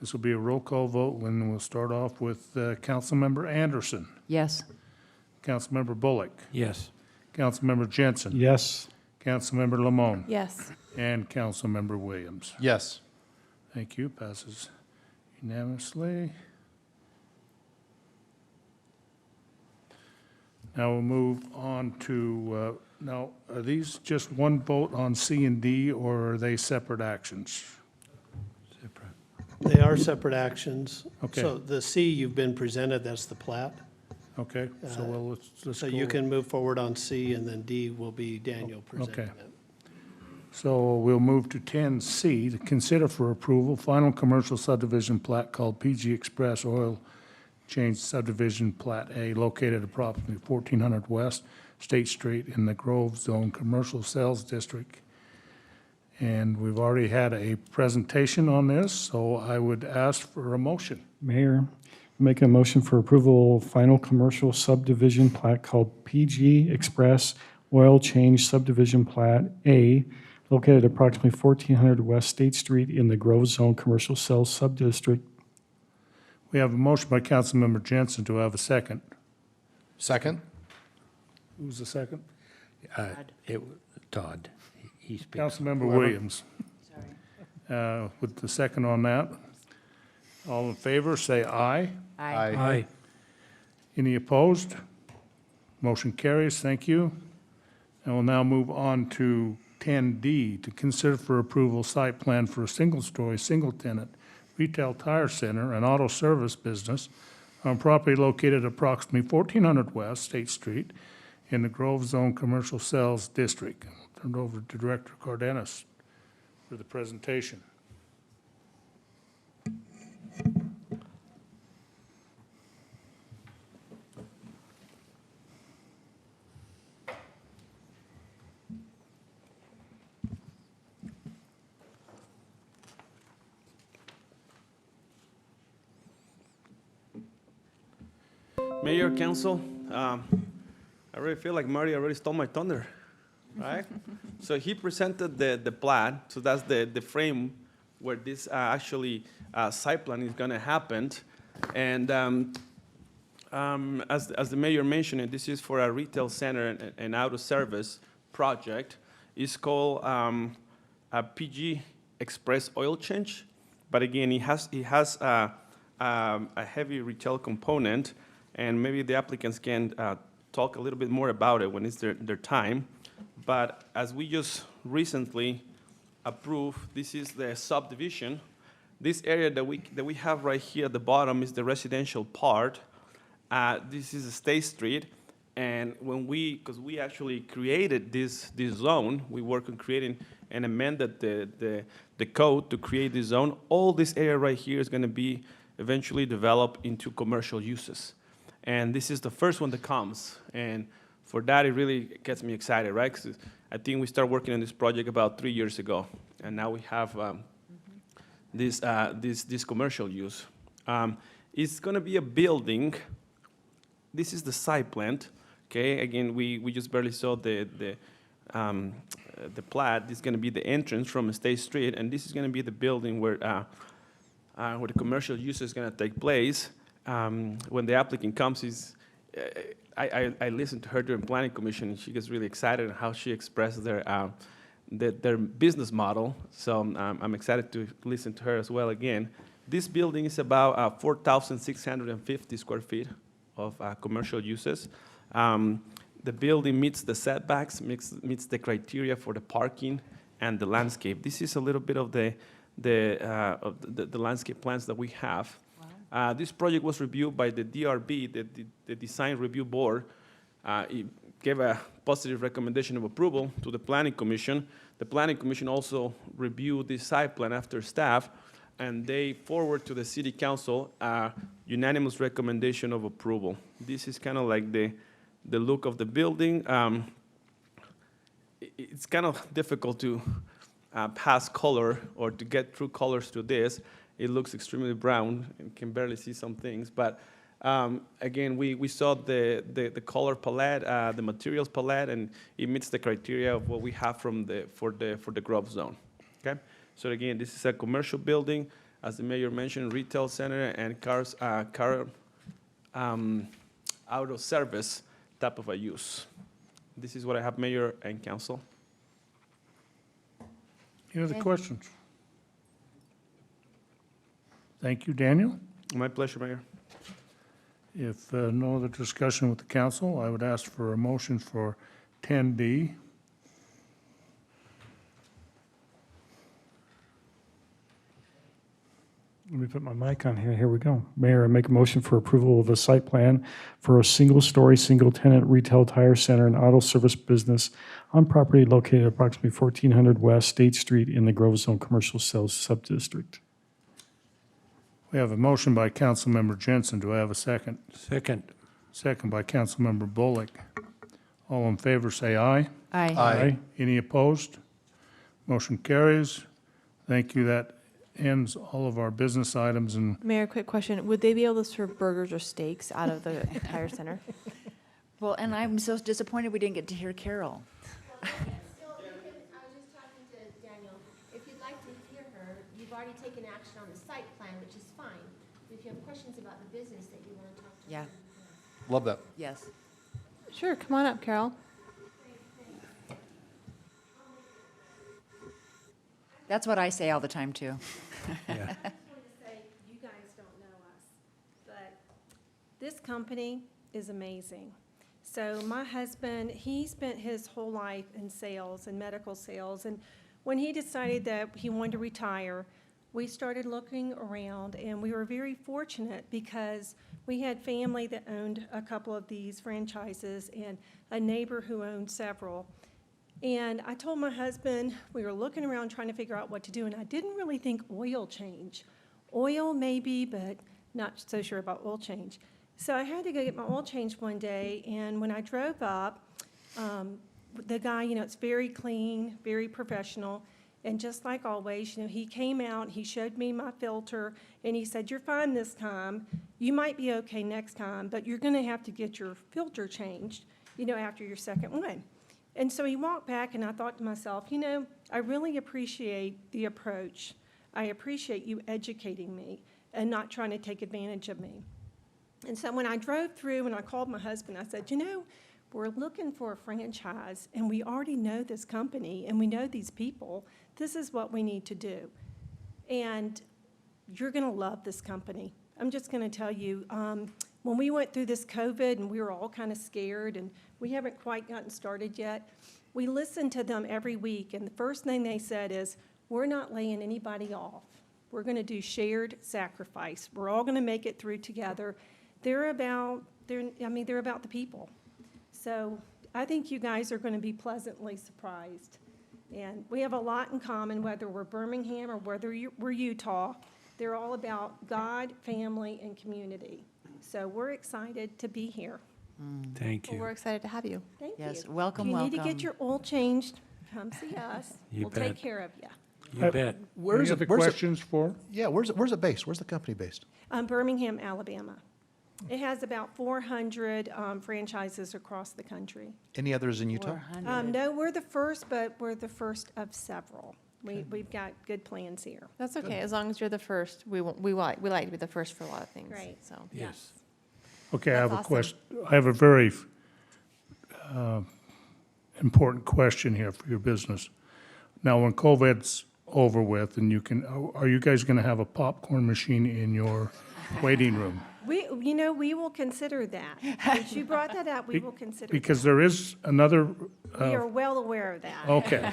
This will be a roll call vote, and we'll start off with Councilmember Anderson, Yes. Councilmember Bullock, Yes. Councilmember Jensen, Yes. Councilmember Lamone, Yes. and Councilmember Williams. Yes. Thank you. Passes unanimously. Now we'll move on to, now, are these just one vote on C and D, or are they separate actions? Separate. They are separate actions. Okay. So the C, you've been presented, that's the plat. Okay, so well, let's So go. you can move forward on C, and then D will be Daniel presenting Okay. it. So we'll move to 10C, to consider for approval, final commercial subdivision plat called PG Express Oil Change Subdivision Plat A, located approximately 1400 West State Street in the Grove Zone Commercial Sales District. And we've already had a presentation on this, so I would ask for a motion. Mayor, make a motion for approval, final commercial subdivision plat called PG Express Oil Change Subdivision Plat A, located approximately 1400 West State Street in the Grove Zone Commercial Sales Subdistrict. We have a motion by Councilmember Jensen. Do I have a second? Second? Who's the second? Todd, he speaks. Councilmember Williams. Sorry. With the second on that. All in favor, say aye. Aye. Any opposed? Motion carries. Thank you. And we'll now move on to 10D, to consider for approval site plan for a single-story, single-tenant retail tire center and auto service business on property located approximately 1400 West State Street in the Grove Zone Commercial Sales District. Turn it over to Director Cardenas for the presentation. Mayor, council, I really feel like Marty already stole my thunder, right? So he presented the plan, so that's the frame where this actually site plan is gonna happen. And as the mayor mentioned, this is for a retail center and auto service project. It's called a PG Express Oil Change, but again, it has a heavy retail component. And maybe the applicants can talk a little bit more about it when it's their time. But as we just recently approved, this is the subdivision. This area that we have right here at the bottom is the residential part. This is State Street. And because we actually created this zone, we worked on creating and amended the code to create this zone. All this area right here is gonna be eventually developed into commercial uses. And this is the first one that comes. And for that, it really gets me excited, right? 'Cause I think we started working on this project about 3 years ago. And now we have this commercial use. It's gonna be a building. This is the site plan, okay? Again, we just barely saw the plat. This is gonna be the entrance from State Street, and this is gonna be the building where the commercial use is gonna take place. When the applicant comes, I listened to her during Planning Commission, and she gets really excited on how she expressed their business model. So I'm excited to listen to her as well again. This building is about 4,650 square feet of commercial uses. The building meets the setbacks, meets the criteria for the parking and the landscape. This is a little bit of the landscape plans that we have. This project was reviewed by the DRB, the Design Review Board. It gave a positive recommendation of approval to the Planning Commission. The Planning Commission also reviewed the site plan after staff, and they forward to the City Council a unanimous recommendation of approval. This is kind of like the look of the building. It's kind of difficult to pass color or to get through colors to this. It looks extremely brown and can barely see some things. But again, we saw the color palette, the materials palette, and it meets the criteria of what we have for the growth zone. Okay. So again, this is a commercial building, as the mayor mentioned, retail center and car auto service type of a use. This is what I have, Mayor and Council. Any other questions? Thank you, Daniel. My pleasure, Mayor. If no other discussion with the council, I would ask for a motion for 10D. Let me put my mic on here. Here we go. Mayor, I make a motion for approval of a site plan for a single-story, single-tenant retail tire center and auto service business on property located at approximately 1400 West State Street in the Grove Zone Commercial Sales Subdistrict. We have a motion by Councilmember Jensen. Do I have a second? Second. Second by Councilmember Bullock. All in favor, say aye. Aye. Any opposed? Motion carries. Thank you. That ends all of our business items, and Mayor, quick question. Would they be able to serve burgers or steaks out of the tire center? Well, and I'm so disappointed we didn't get to hear Carol. Still, I was just talking to Daniel, if you'd like to hear her, you've already taken action on the site plan, which is fine. If you have questions about the business that you want to talk to her. Yeah. Love that. Yes. Sure, come on up, Carol. That's what I say all the time, too. I just wanted to say, you guys don't know us, but this company is amazing. So my husband, he spent his whole life in sales and medical sales, and when he decided that he wanted to retire, we started looking around, and we were very fortunate because we had family that owned a couple of these franchises and a neighbor who owned several. And I told my husband, we were looking around trying to figure out what to do, and I didn't really think oil change. Oil maybe, but not so sure about oil change. So I had to go get my oil changed one day, and when I drove up, the guy, it's very clean, very professional, and just like always, he came out, he showed me my filter, and he said, "You're fine this time. You might be okay next time, but you're going to have to get your filter changed, after your second one." And so he walked back, and I thought to myself, I really appreciate the approach. I appreciate you educating me and not trying to take advantage of me. And so when I drove through and I called my husband, I said, we're looking for a franchise, and we already know this company, and we know these people. This is what we need to do. And you're going to love this company. I'm just going to tell you, when we went through this COVID and we were all kind of scared and we haven't quite gotten started yet, we listened to them every week, and the first thing they said is, we're not laying anybody off. We're going to do shared sacrifice. We're all going to make it through together. They're about the people. So I think you guys are going to be pleasantly surprised. And we have a lot in common, whether we're Birmingham or whether we're Utah. They're all about God, family, and community. So we're excited to be here. Thank Well, you. we're excited to have you. Thank you. Yes, welcome, If you need to welcome. get your oil changed, come see us. You We'll take bet. care of you. You bet. Where's any it, other where's it, questions for? yeah, where's it based? Where's the company based? Birmingham, Alabama. It has about 400 franchises across the country. Any others in Utah? 400. No, we're the first, but we're the first of several. We've got good plans here. That's okay, as long as you're the first. We like to be the first for a lot of things. Right. So. Yes. Okay, I have a That's awesome. question. I have a very important question here for your business. Now, when COVID's over with, and are you guys going to have a popcorn machine in your waiting room? We will consider that. Since you brought that up, we will consider that. Because there is another, We are well aware of that. okay.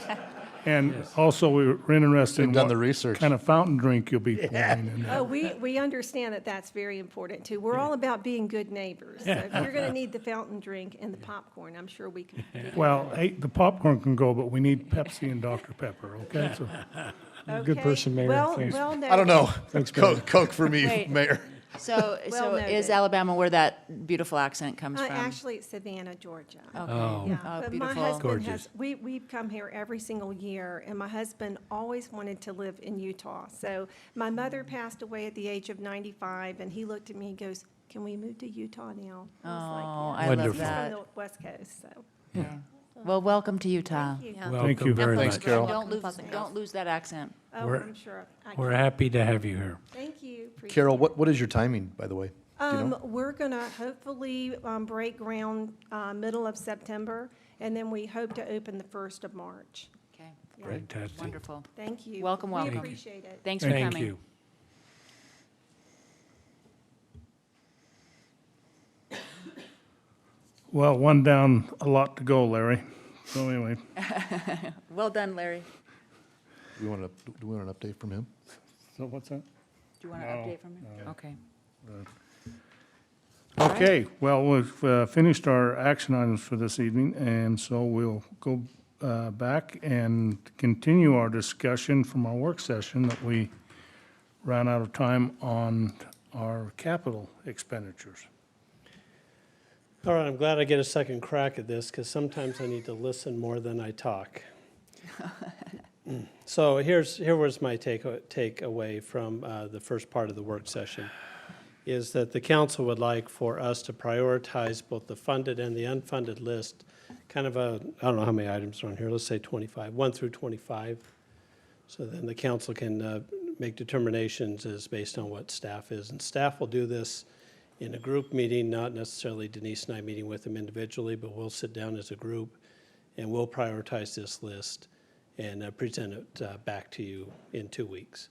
And also, we're interested in They've done the what research. kind of fountain drink you'll be pouring in there. Oh, we understand that that's very important too. We're all about being good neighbors. So if you're going to need the fountain drink and the popcorn, I'm sure we can. Well, hey, the popcorn can go, but we need Pepsi and Dr. Pepper, okay? So, Good Okay. person, Mayor. Well, Thanks. well I don't know. Thanks, Mayor. Coke for me, Wait. Mayor. So, Well so is noted. Alabama where that beautiful accent comes from? Actually, it's Savannah, Georgia. Okay. Oh. Yeah, Oh, but my beautiful. husband has, we've come here every single year, and my husband always wanted to live in Utah. So my mother passed away at the age of 95, and he looked at me and goes, "Can we move to Utah now?" Oh, I was like, I "Yeah." love Wonderful. He's that. from the West Coast, so. Yeah. Well, welcome to Utah. Thank you. Yeah. Thank you Welcome. very Thanks, much. Carol. Don't lose that accent. Oh, We're- I'm sure. We're happy to have you here. Thank you. Appreciate Carol, it. what is your timing, by the way? Do you know? We're gonna hopefully, break ground, middle of September, and then we hope to open the 1st of March. Okay, Yeah. Fantastic. wonderful. Thank you. Welcome, welcome. We appreciate it. Thanks for Thank coming. you. Well, one down, a lot to go, Larry. So anyway, Well done, Larry. Do we want an update from him? so what's that? Do you want an No, update from him? Okay. Okay, well, we've finished our action items for this evening, and so we'll go back and continue our discussion from our work session that we ran out of time on our capital expenditures. All right, I'm glad I get a second crack at this, because sometimes I need to listen more than I talk. So here was my takeaway from the first part of the work session, is that the council would like for us to prioritize both the funded and the unfunded list, kind of I don't know how many items are on here, let's say 25, 1 through 25. So then the council can make determinations as based on what staff is. And staff will do this in a group meeting, not necessarily Denise and I meeting with them individually, but we'll sit down as a group and we'll prioritize this list and present it back to you in 2 weeks.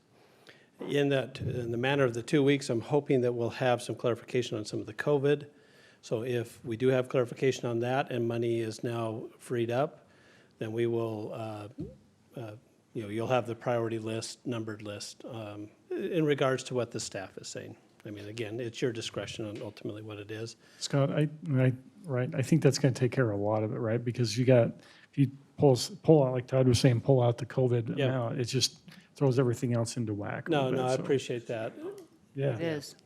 In the manner of the 2 weeks, I'm hoping that we'll have some clarification on some of the COVID. So if we do have clarification on that and money is now freed up, then we will, you'll have the priority list, numbered list, in regards to what the staff is saying. I mean, again, it's your discretion on ultimately what it is. Scott, I think that's going to take care of a lot of it, right? Because if you pull out, like Todd was saying, pull out the COVID Yeah. amount, it just throws everything else into whack. a No, little no, bit, I so, appreciate that. Yeah. It is.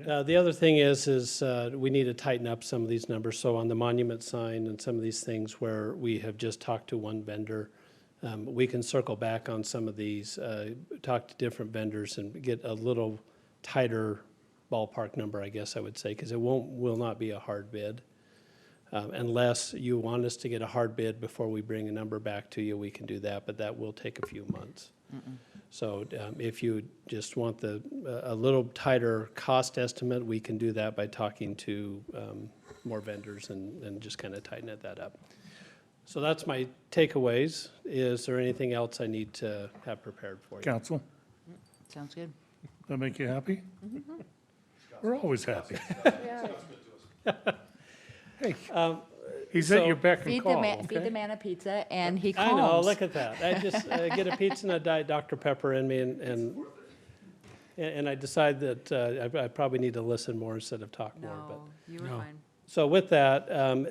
The other thing is we need to tighten up some of these numbers. So on the monument sign and some of these things where we have just talked to one vendor, we can circle back on some of these, talk to different vendors and get a little tighter ballpark number, I guess I would say, because it will not be a hard bid. Unless you want us to get a hard bid before we bring a number back to you, we can do that, but that will take a few months. So if you just want a little tighter cost estimate, we can do that by talking to more vendors and just kind of tighten that up. So that's my takeaways. Is there anything else I need to have prepared for you? Council, Sounds good. that make you happy? We're always happy. Hey, he's at so- your beck and Feed call, feed the okay? man a pizza and he I calms. know, look at that. I just get a pizza and a Diet Dr. Pepper in me and I decide that I probably need to listen more instead of talk more. But No, you were No. fine. so with that,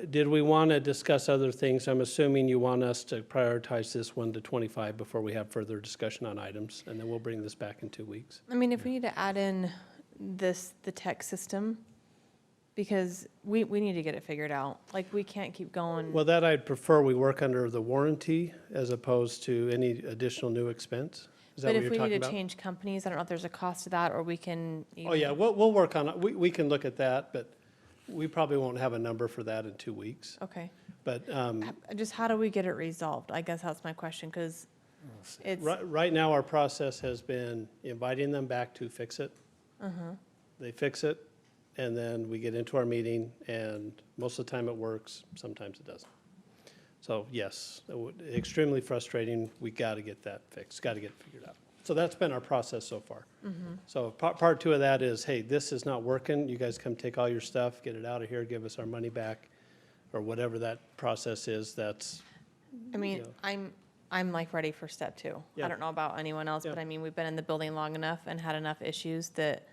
did we want to discuss other things? I'm assuming you want us to prioritize this 1 to 25 before we have further discussion on items, and then we'll bring this back in 2 weeks. I mean, if we need to add in the tech system, because we need to get it figured out. Like, we can't keep going. Well, that I'd prefer we work under the warranty as opposed to any additional new expense. Is that But what if you're we talking need to about? change companies, I don't know if there's a cost to that, or we can. Oh, yeah, we'll work on it. We can look at that, but we probably won't have a number for that in 2 weeks. Okay. But Just how do we get it resolved? I guess that's my question, because it's, right now, our process has been inviting them back to fix it. They fix it, and then we get into our meeting, and most of the time it works, sometimes it doesn't. So yes, extremely frustrating. We got to get that fixed, got to get it figured out. So that's been our process so far. So part 2 of that is, hey, this is not working. You guys come take all your stuff, get it out of here, give us our money back, or whatever that process is. That's I mean, Yeah. I'm like ready for step two. Yeah. I don't know about anyone else, but Yeah. I mean, we've been in the building long enough and had enough issues that,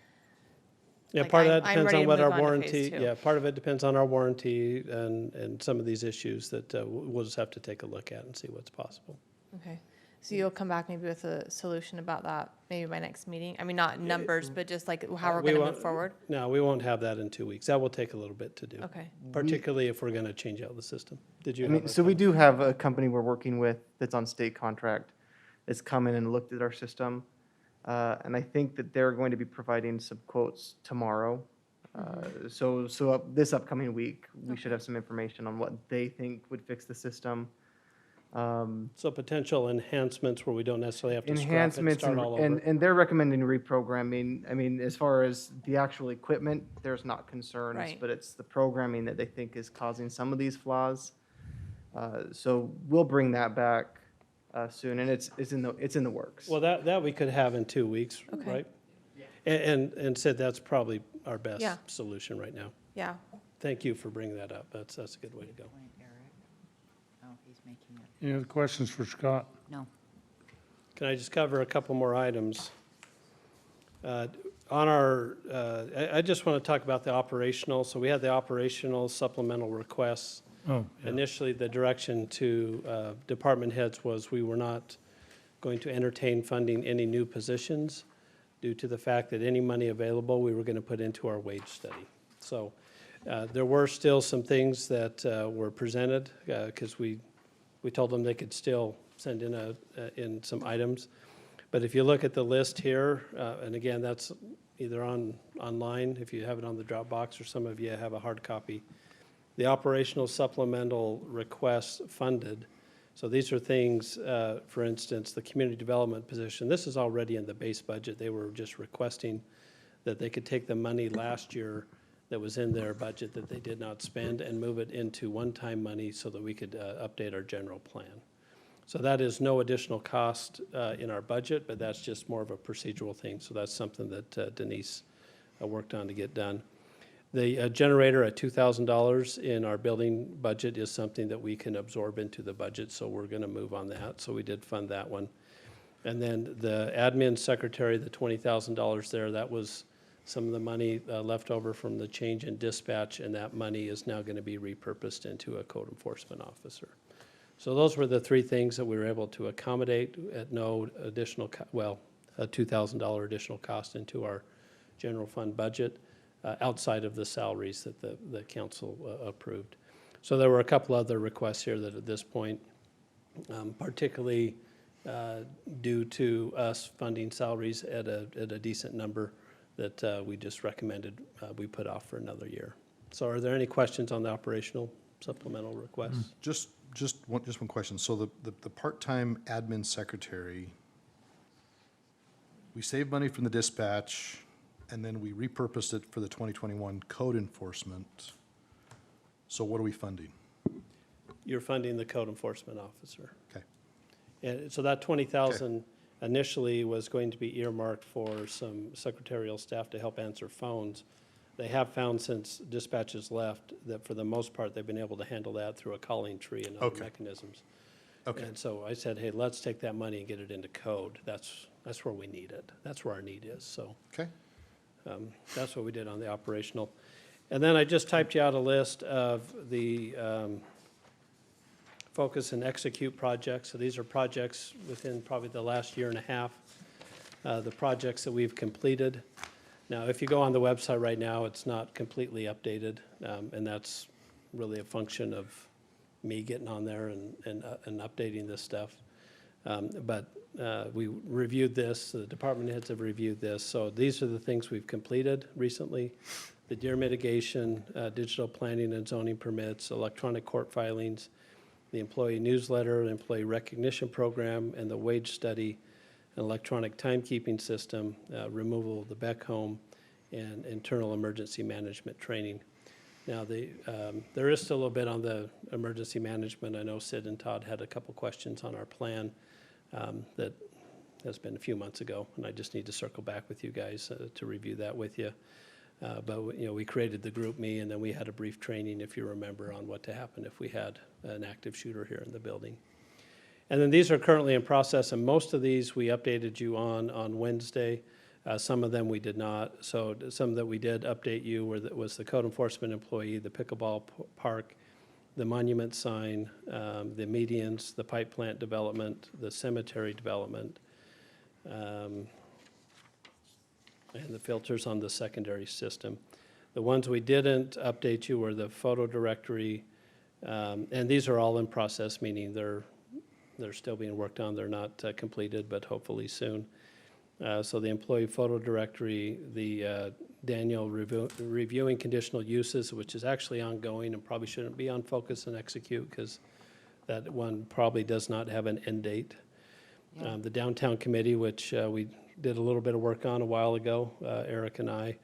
Yeah, Like, part of I'm- that I'm depends ready on to what move our on to warranty, phase two. yeah, part of it depends on our warranty and some of these issues that we'll just have to take a look at and see what's possible. okay. So you'll come back maybe with a solution about that, maybe by next meeting? I mean, not numbers, but just like how we're We gonna won't- move forward? No, we won't have that in 2 weeks. That will take a little bit to do. Okay. Particularly if we're gonna change out the system. Did you I have mean, a so we comment? do have a company we're working with that's on state contract. That's come in and looked at our system. And I think that they're going to be providing some quotes tomorrow. So this upcoming week, we should have some information on what they think would fix the system. So potential enhancements where we don't necessarily have to scrap it and Enhancements start all over. and they're recommending reprogramming. I mean, as far as the actual equipment, there's not concerns, Right. but it's the programming that they think is causing some of these flaws. So we'll bring that back soon, and it's in the works. Well, that we could have in 2 weeks, Okay. right? And said that's probably our best Yeah. solution right now. Yeah. Thank you for bringing that up. That's a good way to go. Point, Eric. Oh, he's making it. Any other questions for Scott? No. Can I just cover a couple more items? On our, I just want to talk about the operational. So we had the operational supplemental requests. Oh, yeah. Initially, the direction to department heads was we were not going to entertain funding any new positions due to the fact that any money available, we were going to put into our wage study. So there were still some things that were presented because we told them they could still send in some items. But if you look at the list here, and again, that's either online, if you have it on the Dropbox, or some of you have a hard copy. The operational supplemental requests funded. So these are things, for instance, the community development position. This is already in the base budget. They were just requesting that they could take the money last year that was in their budget that they did not spend and move it into one-time money so that we could update our general plan. So that is no additional cost in our budget, but that's just more of a procedural thing. So that's something that Denise worked on to get done. The generator at $2,000 in our building budget is something that we can absorb into the budget, so we're going to move on that. So we did fund that one. And then the admin secretary, the $20,000 there, that was some of the money left over from the change in dispatch, and that money is now going to be repurposed into a code enforcement officer. So those were the three things that we were able to accommodate at no additional, a $2,000 additional cost into our general fund budget outside of the salaries that the council approved. So there were a couple other requests here that at this point, particularly due to us funding salaries at a decent number that we just recommended we put off for another year. So are there any questions on the operational supplemental requests? Just one question. So the part-time admin secretary, we saved money from the dispatch, and then we repurposed it for the 2021 code enforcement. So what are we funding? You're funding the code enforcement officer. Okay. And so that 20,000 initially was going to be earmarked for some secretarial staff to help answer phones. They have found since dispatches left that for the most part, they've been able to handle that through a calling tree and other Okay. mechanisms. Okay. And so I said, hey, let's take that money and get it into code. That's where we need it. That's where our need is, so. Okay. That's what we did on the operational. And then I just typed you out a list of the focus and execute projects. So these are projects within probably the last year and a half, the projects that we've completed. Now, if you go on the website right now, it's not completely updated, and that's really a function of me getting on there and updating this stuff. But we reviewed this, the department heads have reviewed this. So these are the things we've completed recently. The deer mitigation, digital planning and zoning permits, electronic court filings, the employee newsletter, the employee recognition program, and the wage study, an electronic timekeeping system, removal of the Beck home, and internal emergency management training. Now, there is still a bit on the emergency management. I know Sid and Todd had a couple questions on our plan that has been a few months ago, and I just need to circle back with you guys to review that with you. But we created the group me, and then we had a brief training, if you remember, on what to happen if we had an active shooter here in the building. And then these are currently in process, and most of these we updated you on Wednesday. Some of them we did not. So some that we did update you was the code enforcement employee, the pickleball park, the monument sign, the medians, the pipe plant development, the cemetery development, and the filters on the secondary system. The ones we didn't update you were the photo directory, and these are all in process, meaning they're still being worked on. They're not completed, but hopefully soon. So the employee photo directory, the Daniel reviewing conditional uses, which is actually ongoing and probably shouldn't be on focus and execute because that one probably does not have an end date. Yeah. The downtown committee, which we did a little bit of work on a while ago, Eric and I,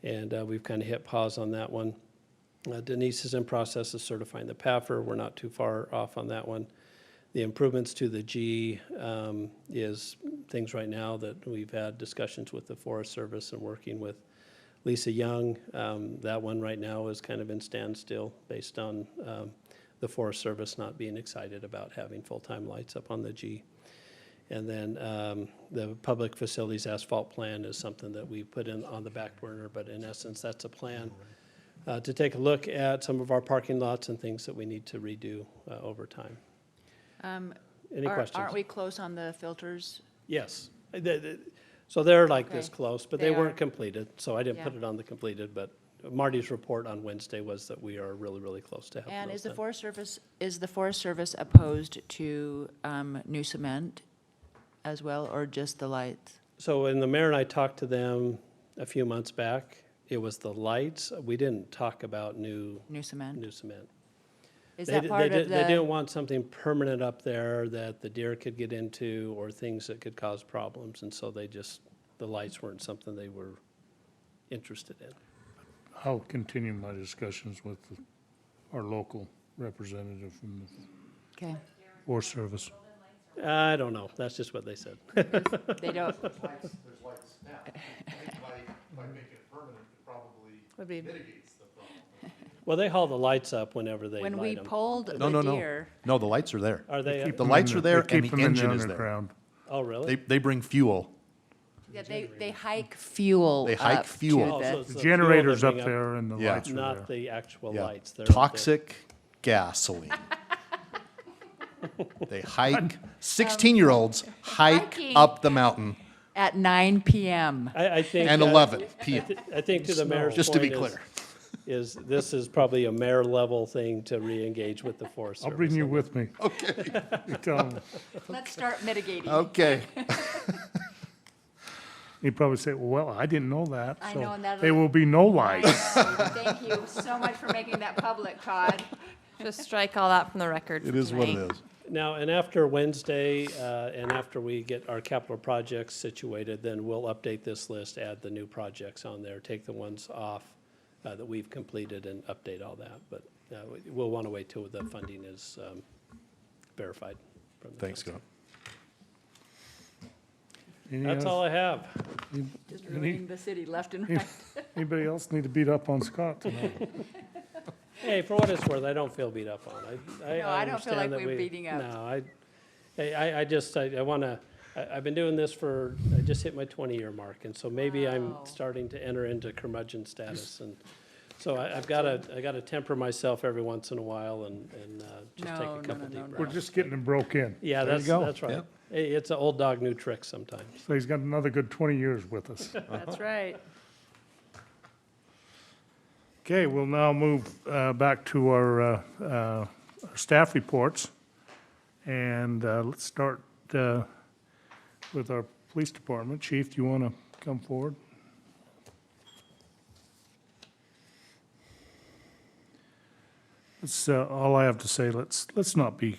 and we've kind of hit pause on that one. Denise is in process of certifying the PAFR. We're not too far off on that one. The improvements to the G is things right now that we've had discussions with the Forest Service and working with Lisa Young. That one right now is kind of in standstill based on the Forest Service not being excited about having full-time lights up on the G. And then the public facilities asphalt plan is something that we put in on the back burner, but in essence, that's a plan to take a look at some of our parking lots and things that we need to redo over time. Any questions? Aren't we close on the filters? Yes. So they're like this Okay. close, but They they weren't are. completed, so I didn't put Yeah. it on the completed, but Marty's report on Wednesday was that we are really, really close to having And those is the done. Forest Service opposed to new cement as well, or just the lights? So when the mayor and I talked to them a few months back, it was the lights. We didn't talk about new New cement? cement. Is They that di- part they of di- They didn't the, want something permanent up there that the deer could get into or things that could cause problems, and so the lights weren't something they were interested in. I'll continue my discussions with our local representative from the okay, Forest Service. I don't know, that's just what they said. they don't, There's lights now. I think by making it permanent, it probably Would be- mitigates the problem. Well, they haul the lights up whenever they when we light them. pulled No, no, the no. deer, No, the lights are there. Are they? Keep The them lights in are there they and keep the them in engine is there. underground. Oh, really? They bring fuel. yeah, they hike fuel They hike up to fuel. Oh, so the, it's The the generator's fuel up that bring there and the Yeah. lights are Not there. the actual Yeah. lights. They're up there. Toxic gasoline. They hike, 16-year-olds hike hiking. up the mountain at 9 PM. I think. and 11 p.m. I think to the mayor's Just to be point clear. this is probably a mayor level thing to re-engage with the Forest I'll Service. bring you with me. Okay. You tell them. Let's start mitigating. Okay. He'd probably say, well, I didn't know that. I so know, and that'll- there will be no lights. Thank you so much for making that public, Todd. Just strike all that from the record. It for is what it tonight. is. Now, and after Wednesday, and after we get our capital projects situated, then we'll update this list, add the new projects on there, take the ones off that we've completed and update all that. But we'll want to wait till the funding is verified from the Thanks, council. Scott. That's all I have. Just ruining the city left and right. Anybody else need to beat up on Scott tonight? Hey, for what it's worth, I don't feel beat up on. No, I don't feel understand like that we're beating up. No, I want to, I've been doing this I just hit my 20-year mark, and so maybe I'm Wow. starting to enter into curmudgeon status, and so I've got to temper myself every once in a while and just take No, a couple no, deep We're breaths. just getting him broke in. Yeah, There you go. that's right. Yep. Hey, it's an old dog, new tricks sometimes. So he's got another good 20 years with us. That's right. Okay, we'll now move back to our staff reports. And let's start with our police department. Chief, do you want to come forward? It's all I have to say. Let's not be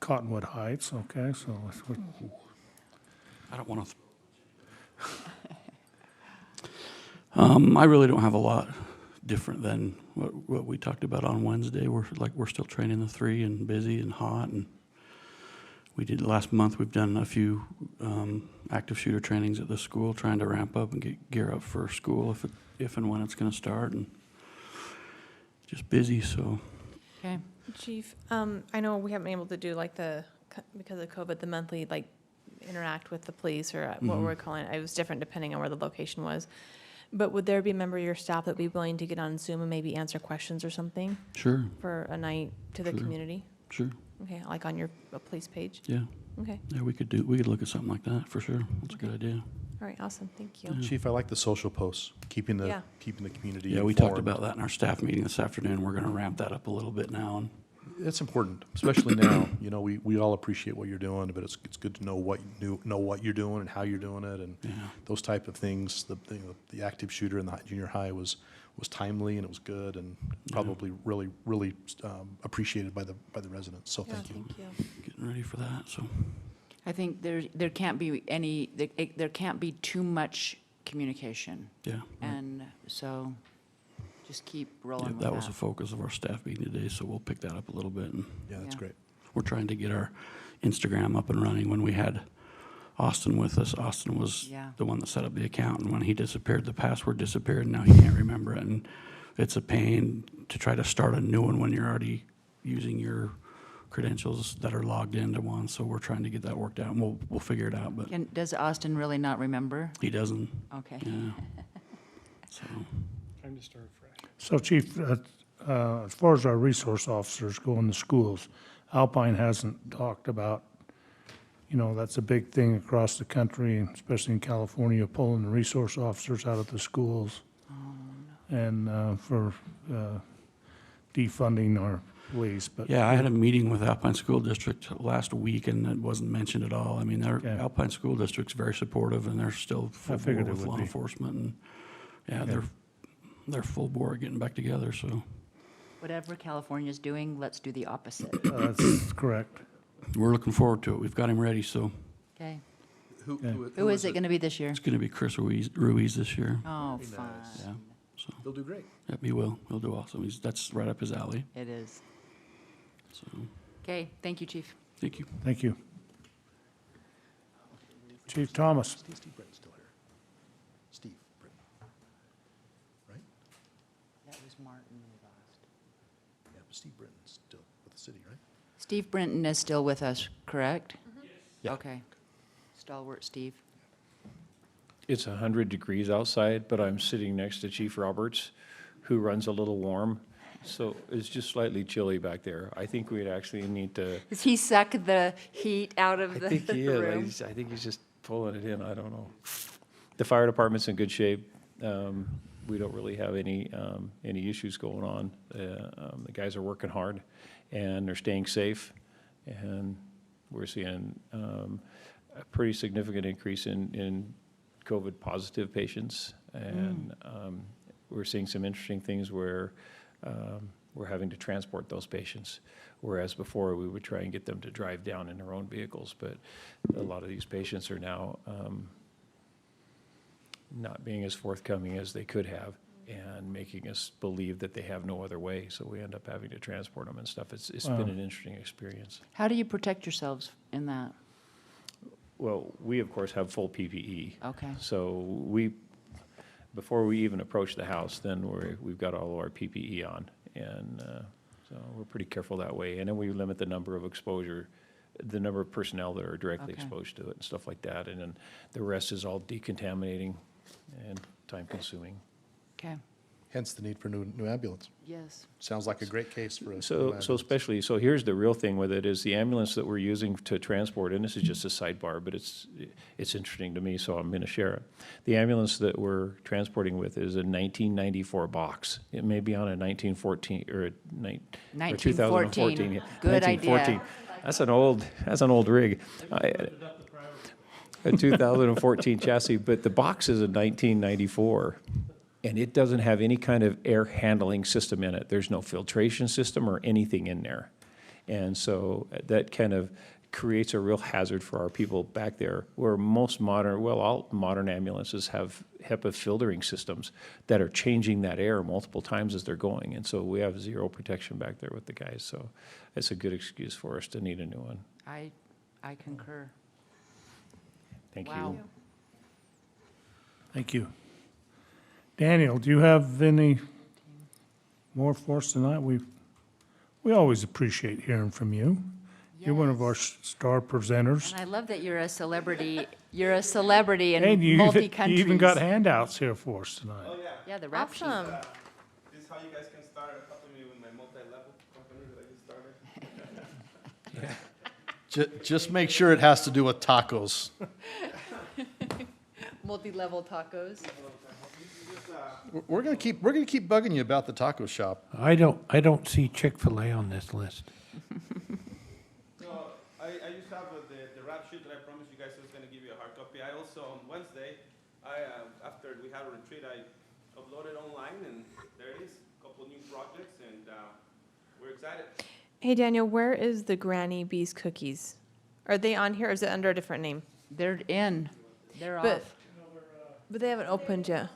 Cottonwood Heights, okay? So I don't want to. I really don't have a lot different than what we talked about on Wednesday. We're still training the 3 and busy and hot, and we did last month. We've done a few active shooter trainings at the school, trying to ramp up and gear up for school if and when it's going to start, and just busy. So Okay. Chief, I know we haven't been able to do like the because of COVID, the monthly, like, interact with the police, or what we're calling it. It was different depending on where the location was. But would there be a member of your staff that would be willing to get on Zoom and maybe answer questions or something Sure, for a night to the Sure. community? sure, Okay, like on your police page? yeah. Okay, Yeah, we could look at something like that, for sure. That's a good idea. all right, awesome, thank you. Chief, I like the social posts, keeping the Yeah. community Yeah, we talked informed. about that in our staff meeting this afternoon. We're gonna ramp that up a little bit now, and It's important, especially now. You know, we all appreciate what you're doing, but it's good to know what you're doing and how you're doing it, and Yeah. those type of things. The active shooter in the junior high was timely, and it was good, and probably really appreciated by the residents. So Yeah, thank you. thank you. getting ready for that, so. I think there can't be there can't be too much communication. Yeah. And so just keep Yeah, rolling with that was the focus of our staff meeting today, so we'll pick that up a little bit. And Yeah, that's Yeah. great. we're trying to get our Instagram up and running. When we had Austin with us, Austin was Yeah. the one that set up the account, and when he disappeared, the password disappeared, and now he can't remember it. And it's a pain to try to start a new one when you're already using your credentials that are logged into one. So we're trying to get that worked out, and we'll figure it out. But Does Austin really not remember? he doesn't. Okay. Yeah. So. Time to start fresh. So Chief, as far as our resource officers go in the schools, Alpine hasn't talked about, that's a big thing across the country, and especially in California, pulling the resource officers out of the schools. And for defunding our police, but. Yeah, I had a meeting with Alpine School District last week, and it wasn't mentioned at all. I mean, Okay. Alpine School District's very supportive, and they're still full figured bore it with would law be. enforcement, and, yeah, Okay. they're full bore getting back together, so. Whatever California's doing, let's do the opposite. That's correct. We're looking forward to it. We've got him ready, so Okay. Who Who is it going to be this year? it's gonna be Chris Ruiz this year. Oh, Very fun. nice. Yeah, so, They'll do great. yep, he will. He'll do awesome. That's right up his alley, It is. so, Okay, thank you, Chief. thank you. Thank you. Chief Thomas. Steve Britton's still here. Steve Britton. Right? That was Martin we lost. Yeah, but Steve Britton's still with the city, right? Steve Brenton is still with us, correct? Yeah. Okay. Stalwart Steve. It's 100 degrees outside, but I'm sitting next to Chief Roberts, who runs a little warm. So it's just slightly chilly back there. I think we'd actually need to, Does he suck the heat out of I the think he is. room? I think he's just pulling it in. I don't know. The fire department's in good shape. We don't really have any issues going on. The guys are working hard, and they're staying safe. And we're seeing a pretty significant increase in COVID-positive patients. And we're seeing some interesting things where we're having to transport those patients, whereas before we would try and get them to drive down in their own vehicles. But a lot of these patients are now not being as forthcoming as they could have, and making us believe that they have no other way. So we end up having to transport them and stuff. It's Wow. been an interesting experience. How do you protect yourselves in that? Well, we of course have full PPE. Okay. So before we even approach the house, then we've got all of our PPE on, and so we're pretty careful that way. And then we limit the number of personnel that are directly Okay. exposed to it and stuff like that. And then the rest is all decontaminating and time-consuming. Okay. Hence the need for new ambulance. Yes. Sounds like a great case for us. So here's the real thing with it, is the ambulance that we're using to transport, and this is just a sidebar, but it's interesting to me, so I'm gonna share it. The ambulance that we're transporting with is a 1994 box. It may be on a 1914, or 2014. Yeah, Good 1914. idea. That's an old rig. A 2014 chassis, but the box is a 1994. And it doesn't have any kind of air handling system in it. There's no filtration system or anything in there. And so that kind of creates a real hazard for our people back there, where all modern ambulances have HEPA filtering systems that are changing that air multiple times as they're going. And so we have zero protection back there with the guys. So it's a good excuse for us to need a new one. I concur. Thank Wow. you. Thank you. Daniel, do you have any more for us tonight? We always appreciate hearing from you. You're one of our star presenters. And I love that you're a celebrity in And you multi-countries. even got handouts here for us tonight. Yeah, the rap sheet. Awesome. This is how you guys can start helping me with my multi-level company that I just started. Just make sure it has to do with tacos. Multi-level tacos. We're gonna keep bugging you about the taco shop. I don't see Chick-fil-A on this list. So I just have the rap sheet that I promised you guys I was going to give you a hard copy. I also, on Wednesday, after we had a retreat, I uploaded online, and there it is, a couple new projects, and we're excited. Hey, Daniel, where is the Granny Bee's cookies? Are they on here or is it under a different name? They're in. They're But, off. but they haven't opened yet.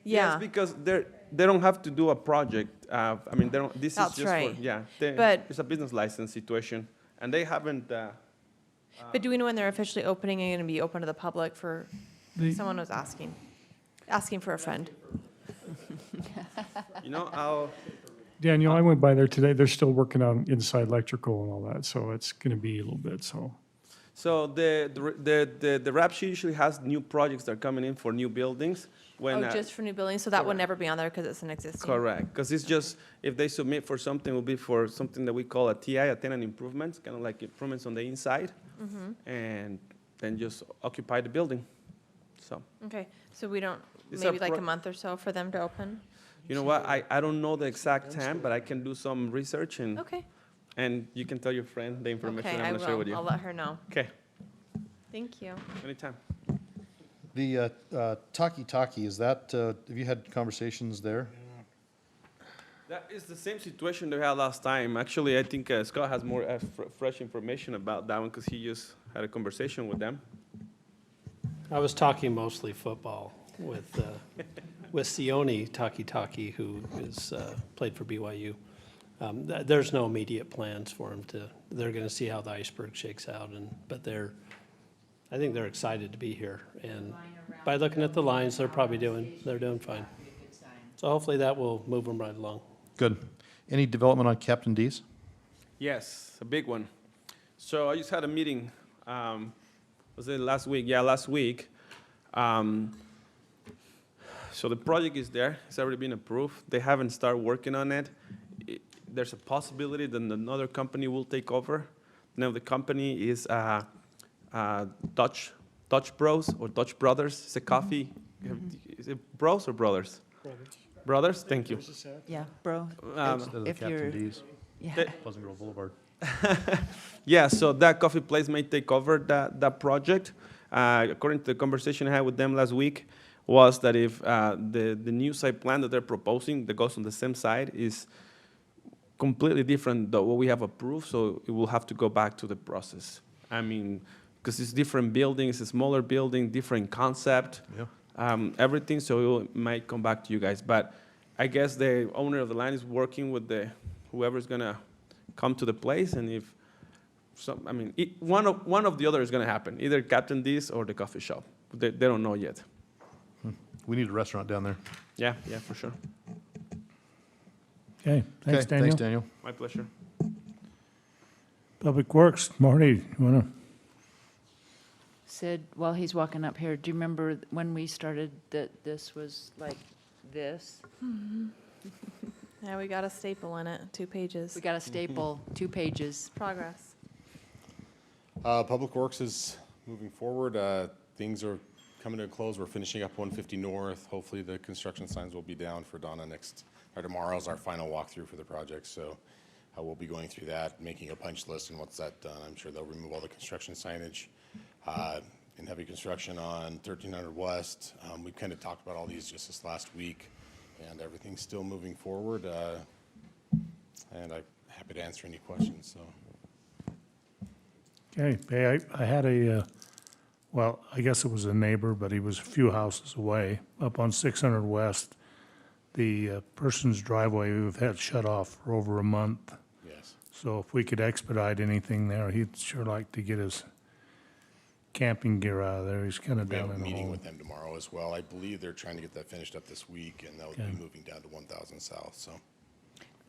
Yes, Yeah. because they don't have to do a project. I mean, they don't. This That's is just right. for But- it's a business license situation, and they haven't. But do we know when they're officially opening and going to be open to the public for, someone was asking for a friend. I'll. Daniel, I went by there today. They're still working on inside electrical and all that, so it's gonna be a little bit, so. So the rap sheet usually has new projects that are coming in for new buildings. When Oh, just for new buildings, so that would never be on there because it's an existing. correct, because it's just if they submit for something, it will be for something that we call a TI, a tenant improvements, kind of like improvements on the inside, and then just occupy the building. So Okay, so we don't, It's a maybe like pro- a month or so for them to open? you know what? I don't know the exact time, but I can do some research Okay, and you can tell your friend the information okay, I'm I going to share with will. you. I'll let her know. Okay, Thank you. anytime. The Taki, is that, have you had conversations there? That is the same situation that we had last time. Actually, I think Scott has more fresh information about that one because he just had a conversation with them. I was talking mostly football with Sione Taki, who is, played for BYU. There's no immediate plans for him they're gonna see how the iceberg shakes out but I think they're excited to be here. And by looking at the lines, they're doing fine. So hopefully that will move them right along. Good. Any development on Captain D's? Yes, a big one. So I just had a meeting, was it last week? Yeah, last week. So the project is there, it's already been approved. They haven't started working on it. There's a possibility that another company will take over. Now the company is Dutch Bros or Dutch Brothers. It's a coffee. Is it Bros or Brothers? Brothers, thank you. Yeah, bro. Instead of the If you're- Captain D's, Yeah. Pleasant Grove Boulevard. Yeah, so that coffee place may take over that project. According to the conversation I had with them last week, was that if the new site plan that they're proposing that goes on the same side is completely different than what we have approved, so it will have to go back to the process. I mean, because it's different buildings, a smaller building, different concept, everything, so it might come back to you guys. But I guess the owner of the land is working with whoever's gonna come to the place, and if one of the other is gonna happen, either Captain D's or the coffee shop. They don't know yet. We need a restaurant down there. Yeah, for sure. Okay, thanks, Okay, Daniel. thanks, Daniel. My pleasure. Public Works, Marty, you wanna? Sid, while he's walking up here, do you remember when we started that this was like this? Yeah, we got a staple in it, 2 pages. We got a staple, 2 pages. Progress. Public Works is moving forward. Things are coming to a close. We're finishing up 150 North. Hopefully, the construction signs will be down for Donna tomorrow is our final walkthrough for the project. So we'll be going through that, making a punch list, and once that's done, I'm sure they'll remove all the construction signage. In heavy construction on 1300 West, we've kind of talked about all these just this last week, and everything's still moving forward. And I'm happy to answer any questions. So. Okay, hey, I had well, I guess it was a neighbor, but he was a few houses away, up on 600 West. The person's driveway we've had shut off for over a month. Yes. So if we could expedite anything there, he'd sure like to get his camping gear out of there. He's kind of We have down a in the meeting hole. with them tomorrow as well. I believe they're trying to get that finished up this week, and they'll Okay. be moving down to 1000 South, so.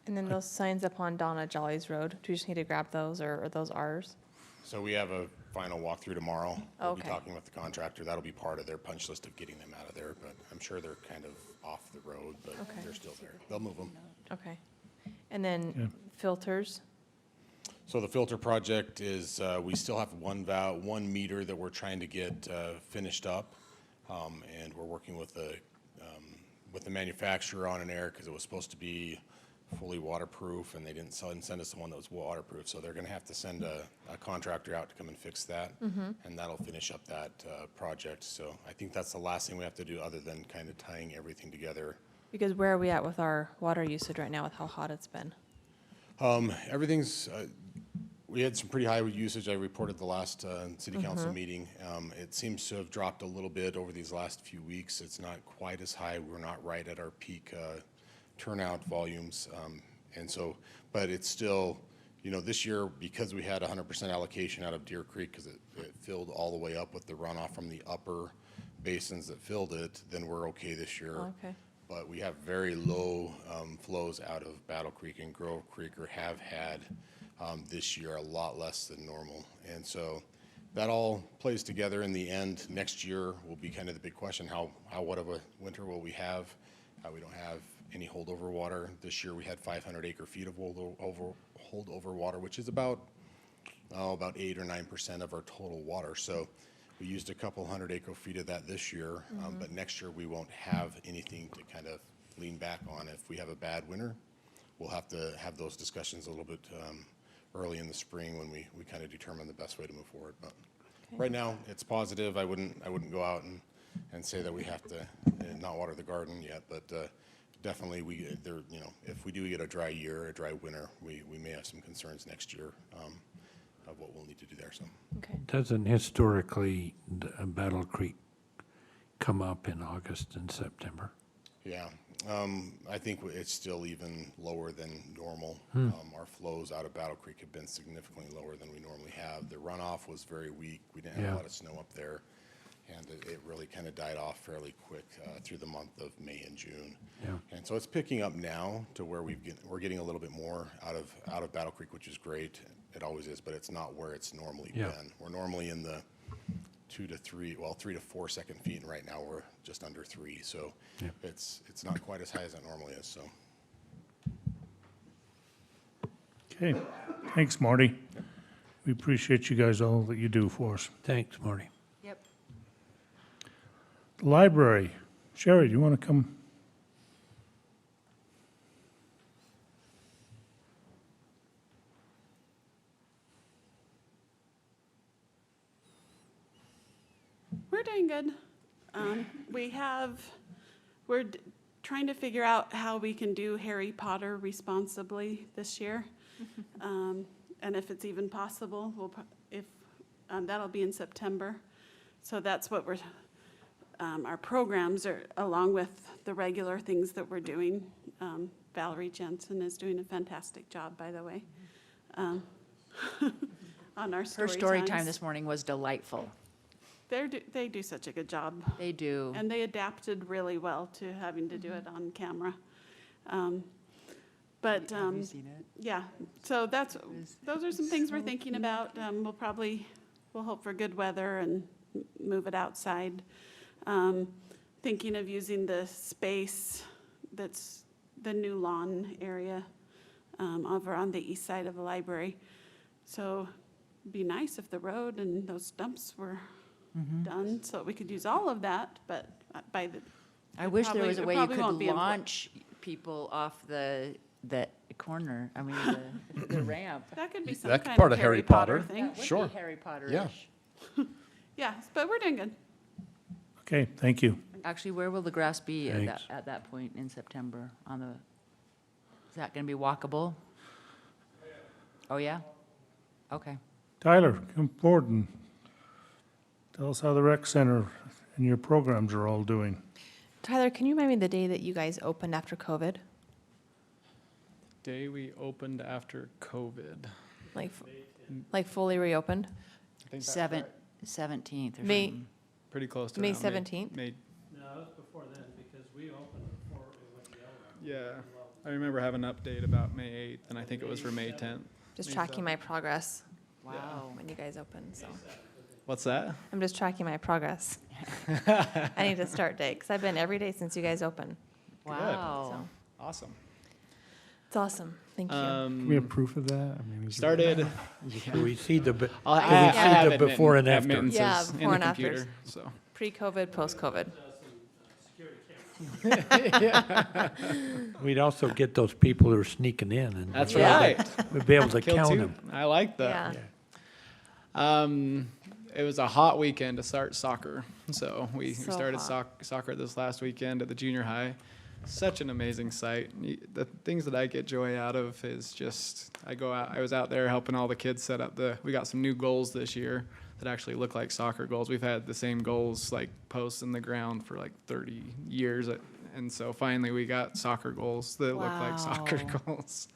And then those signs up on Donna Jolly's Road, do we just need to grab those, or are those ours? So we have a final walkthrough tomorrow. We'll be Okay. talking with the contractor. That'll be part of their punch list of getting them out of there, but I'm sure they're kind of off the road, but Okay. they're still there. They'll move them. Okay. And then filters, So the filter project is, we still have one meter that we're trying to get finished up. And we're working with the manufacturer on an air because it was supposed to be fully waterproof and they didn't send us the one that was waterproof. So they're gonna have to send a contractor out to come and fix that. And that'll finish up that project. So I think that's the last thing we have to do other than kind of tying everything together. because where are we at with our water usage right now with how hot it's been? Everything's, we had some pretty high usage. I reported the last city council meeting. It seems to have dropped a little bit over these last few weeks. It's not quite as high. We're not right at our peak turnout volumes. And so, but it's still, you know, this year, because we had 100% allocation out of Deer Creek, because it filled all the way up with the runoff from the upper basins that filled it, then we're okay this year. Okay. But we have very low flows out of Battle Creek and Grove Creek, or have had this year, a lot less than normal. And so that all plays together in the end. Next year will be kind of the big question, what of a winter will we have? We don't have any holdover water. This year we had 500 acre feet of holdover water, which is about 8 or 9% of our total water. So we used a couple hundred acre feet of that this year, but next year we won't have anything to kind of lean back on. If we have a bad winter, we'll have to have those discussions a little bit early in the spring when we kind of determine the best way to move forward. But right now, it's positive. I wouldn't go out and say that we have to not water the garden yet, but definitely if we do get a dry year, a dry winter, we may have some concerns next year of what we'll need to do there. So. Okay. Doesn't historically Battle Creek come up in August and September? Yeah, I think it's still even lower than normal. Our flows out of Battle Creek have been significantly lower than we normally have. The runoff was very weak. We didn't have a lot of snow up there, and it really kind of died off fairly quick through the month of May and June. Yeah. And so it's picking up now to where we're getting a little bit more out of Battle Creek, which is great. It always is, but it's not where it's normally been. We're normally in the 3 to 4 second feet, and right now we're just under 3. So it's not quite as high as it normally is. So. Okay, thanks, Marty. We appreciate you guys, all that you do for us. Thanks, Marty. Yep. Library, Sherry, do you want to come? We're doing good. We're trying to figure out how we can do Harry Potter responsibly this year. And if it's even possible, that'll be in September. So that's what our programs are, along with the regular things that we're doing. Valerie Jensen is doing a fantastic job, by the way, on our story Her story time times. this morning was delightful. They do such a good job. They do. And they adapted really well to having to do it on camera. But Have you seen it? yeah, so those are some things we're thinking about. We'll hope for good weather and move it outside. Thinking of using the space that's the new lawn area over on the east side of the library. So it'd be nice if the road and those stumps were done, so we could use all of that, but I wish there was a way you probably won't could be in- launch people off the corner, the ramp. That could be some That could kind part of of Harry Harry Potter Potter. thing. That would Sure. be Harry Potter-ish. Yeah. Yeah, but we're doing good. Okay, thank you. Actually, where will the grass be Thanks. at that point in September? Is that going to be walkable? Oh, yeah? Okay. Tyler, come forward and tell us how the rec center and your programs are all doing. Tyler, can you remind me the day that you guys opened after COVID? Day we opened after COVID. Like fully reopened? I think 17th or May- something. pretty close to May around 17th? May, No, it was before then, because we opened before it went yellow. yeah. I remember having an update about May 8th, and I think it was for May 10th. Just tracking my progress Wow. when you guys open, so. What's that? I'm just tracking my progress. I need a start date, because I've been every day since you guys open. Wow. So, Awesome. it's awesome. Thank you. Do we have proof of that? I mean, is it- Started. Do we see the, I do we see the before and after? Yeah, in before the and afters. computer, so. Pre-COVID, post-COVID. We'd also get those people who are sneaking in and. That's Yeah. right. We'd be able to Kill count two. them. I like that. Yeah. It was a hot weekend to start soccer. So we So started hot. soccer this last weekend at the junior high. Such an amazing sight. The things that I get joy out of is just, I was out there helping all the kids set up we got some new goals this year that actually look like soccer goals. We've had the same goals, like posts in the ground for like 30 years. And so finally we got soccer goals that look like soccer Wow. goals.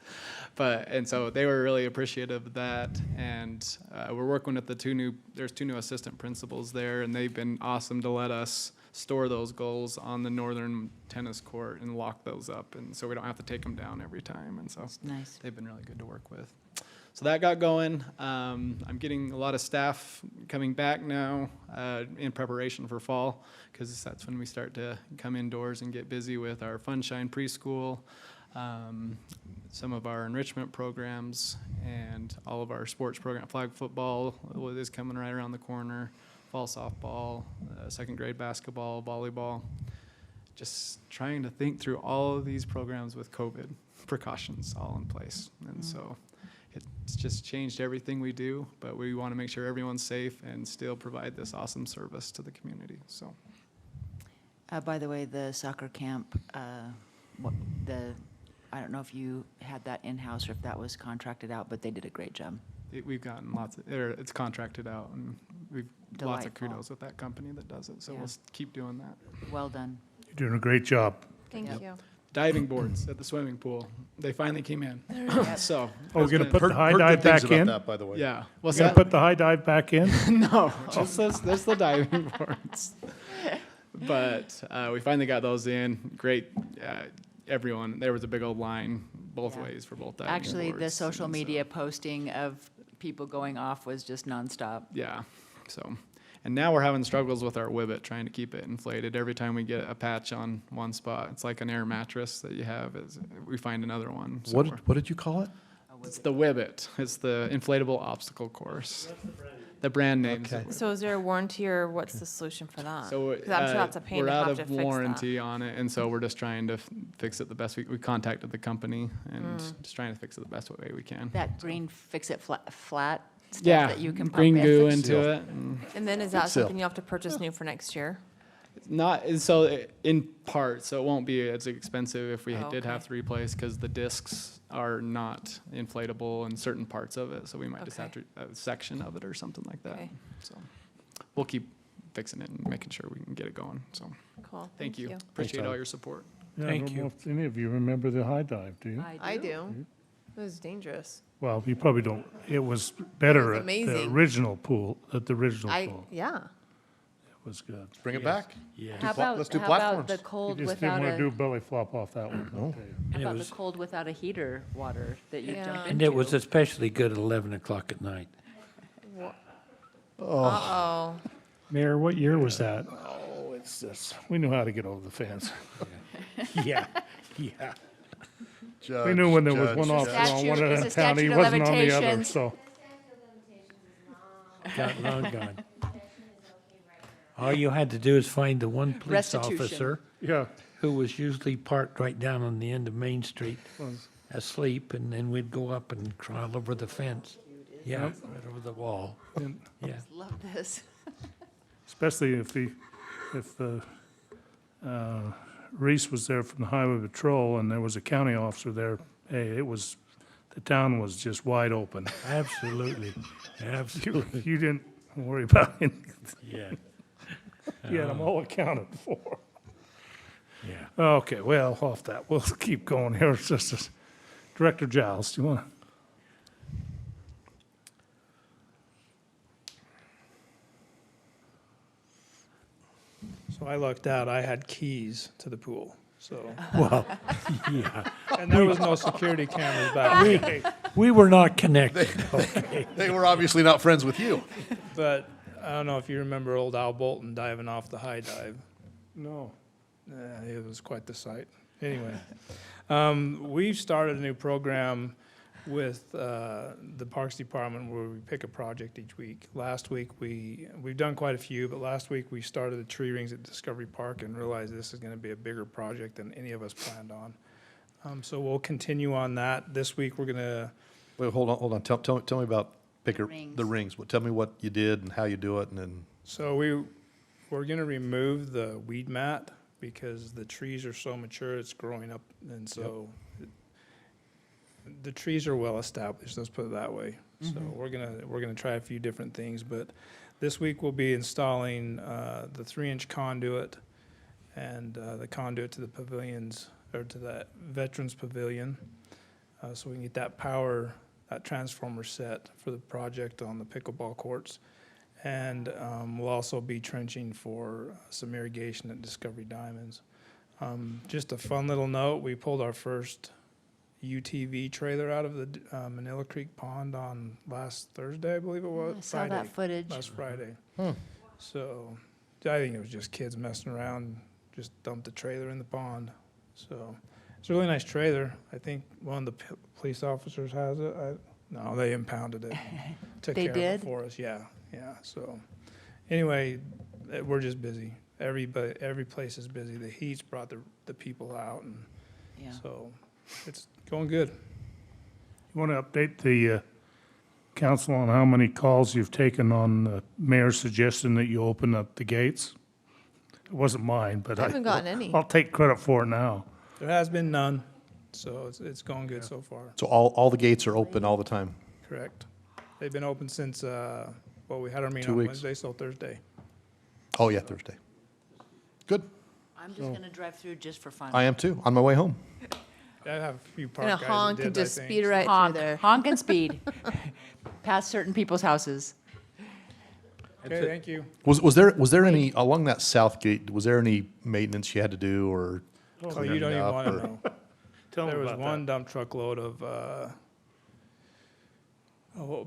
And so they were really appreciative of that. And we're working with there's two new assistant principals there, and they've been awesome to let us store those goals on the northern tennis court and lock those up. And so we don't have to take them down every time. And so Nice. they've been really good to work with. So that got going. I'm getting a lot of staff coming back now in preparation for fall, because that's when we start to come indoors and get busy with our Funshine preschool, some of our enrichment programs, and all of our sports program. Flag football is coming right around the corner, fall softball, second grade basketball, volleyball. Just trying to think through all of these programs with COVID precautions all in place. And so it's just changed everything we do, but we want to make sure everyone's safe and still provide this awesome service to the community. So By the way, the soccer camp, I don't know if you had that in-house or if that was contracted out, but they did a great job. we've gotten it's contracted out, and we've lots of Delightful. kudos with that company that does it. So Yeah. we'll keep doing that. Well done. You're doing a great job. Thank Yep. you. Diving boards at the swimming pool, they finally came in. So Oh, we're gonna it's put been- the high Heard dive good things back about in? that, by the way. yeah. What's We're gonna that? put the high dive back in? No, just there's the diving boards. But we finally got those in. Great, everyone. There was a big old line both Yeah. ways for both diving Actually, the boards, social and so- media posting of people going off was just nonstop. Yeah. So, and now we're having struggles with our Wibbit, trying to keep it inflated. Every time we get a patch on one spot, it's like an air mattress that you have. We find another one. So What did you call it? it's the Wibbit. It's the inflatable obstacle course. The brand name. Okay. So is there a warranty, or what's the solution for that? So 'Cause I'm sure that's a pain we're to out have to of fix that. warranty on it, and so we're just trying to fix it the best we contacted the company and just trying to fix it the best way we can. That green fix-it flat stuff Yeah, that you can pump green in. goo into it. And And then is that Seal. something you have to purchase new for next year? not so in part, so it won't be as expensive if we Oh, did have okay. to replace, because the discs are not inflatable in certain parts of it, so we might just have to a section of it or something like that. Okay. So we'll keep fixing it and making sure we can get it going. So Cool. thank you. Appreciate all your support. Yeah, I Thank don't you. know if any of you remember the high dive, do you? I do. It was dangerous. Well, you probably don't. It was better It was at the amazing. original pool, at the original pool. Yeah. It was good. Bring it back. Yeah. How about, let's do how about platforms. the You You cold just without didn't want to do a, belly flop off that one. No. Okay. how And it about was- the cold without a heater water that you Yeah. jump into? And it was especially good at 11 o'clock at night. Uh-oh. Mayor, what year was that? Oh, it's just, we knew how to get over the fence. Yeah, yeah. We knew when there was Judge, one officer on Statute- one it's end a of town, he statute of wasn't on the other, limitations. so. Got long gone. All you had to do is find the one police Restitution. officer Yeah. who was usually parked right down on the end of Main Street asleep, and then we'd go up and crawl over the fence. Yeah, right over the wall. Yeah. Love this. Especially if Reese was there from the highway patrol and there was a county officer there, hey, the town was just wide open. Absolutely, absolutely, You didn't worry about it. yeah, You had them all accounted for. yeah. Okay, well, off that, we'll keep going here. It's just, Director Giles, do you want to? So I lucked out, I had keys to the pool. So, Well, yeah, and there was no security cameras back then. we were not connected, okay? They were obviously not friends with you. But I don't know if you remember old Al Bolton diving off the high dive. No. It was quite the sight. Anyway, we've started a new program with the Parks Department where we pick a project each week. Last week, we've done quite a few, but last week we started the tree rings at Discovery Park and realized this is going to be a bigger project than any of us planned on. So we'll continue on that. This week, we're going to, Wait, hold on. Tell me about Rings. the rings. Tell me what you did and how you do it, and then so we're going to remove the weed mat because the trees are so mature, it's growing up, and so the trees are well established, let's put it that way. So we're gonna try a few different things, but this week we'll be installing the 3-inch conduit and the conduit to the pavilions, or to that Veterans Pavilion, so we can get that transformer set for the project on the pickleball courts. And we'll also be trenching for some irrigation at Discovery Diamonds. Just a fun little note, we pulled our first UTV trailer out of the Manila Creek Pond on last Thursday, I believe it was. I saw that footage. Last Friday. So I think it was just kids messing around, just dumped the trailer in the pond. So it's a really nice trailer. I think one of the police officers has it. No, they impounded it. Took They care of did? it for us, yeah. So anyway, we're just busy. Every place is busy. The heat's brought the people out, and Yeah. so it's going good. You want to update the council on how many calls you've taken on the mayor's suggestion that you open up the gates? It wasn't mine, but I haven't gotten any. I'll take credit for it now. There has been none, so it's going good so far. so all the gates are open all the time. Correct. They've been open since, we had our meeting 2 on weeks. Wednesday, so Thursday. Oh yeah, Thursday. Good. I'm just gonna drive through just for fun. I am too. On my way home. I have a few park Gonna guys that honk did, and I just think. speed right through Honk, there. honk and speed, past certain people's houses. Okay, thank you. Was there any along that south gate? Was there any maintenance you had to do or Oh, you cleaning don't even up? want to or- know. Tell me There was about one dump truck load of,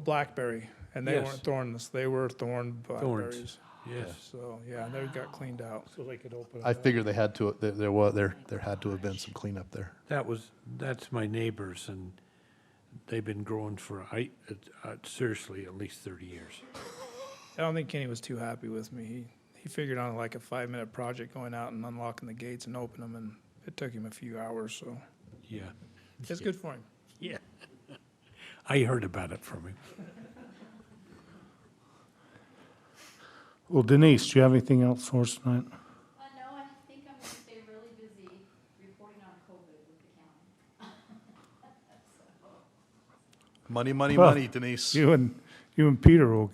blackberry, and they Yes. weren't thorns, they were thorn blackberries. Yes. So, yeah, they got cleaned out. So they could open it I up. figured there had to have been some cleanup there. That's my neighbors, and they've been growing for, seriously, at least 30 years. I don't think Kenny was too happy with me. He figured on like a 5-minute project going out and unlocking the gates and opening them, and it took him a few hours, so Yeah, it's good for him. yeah. I heard about it from him. Well, Denise, do you have anything else for us tonight? No, I think I'm gonna stay really busy reporting on COVID with the county. Money, Well, money, Denise. You and Peter will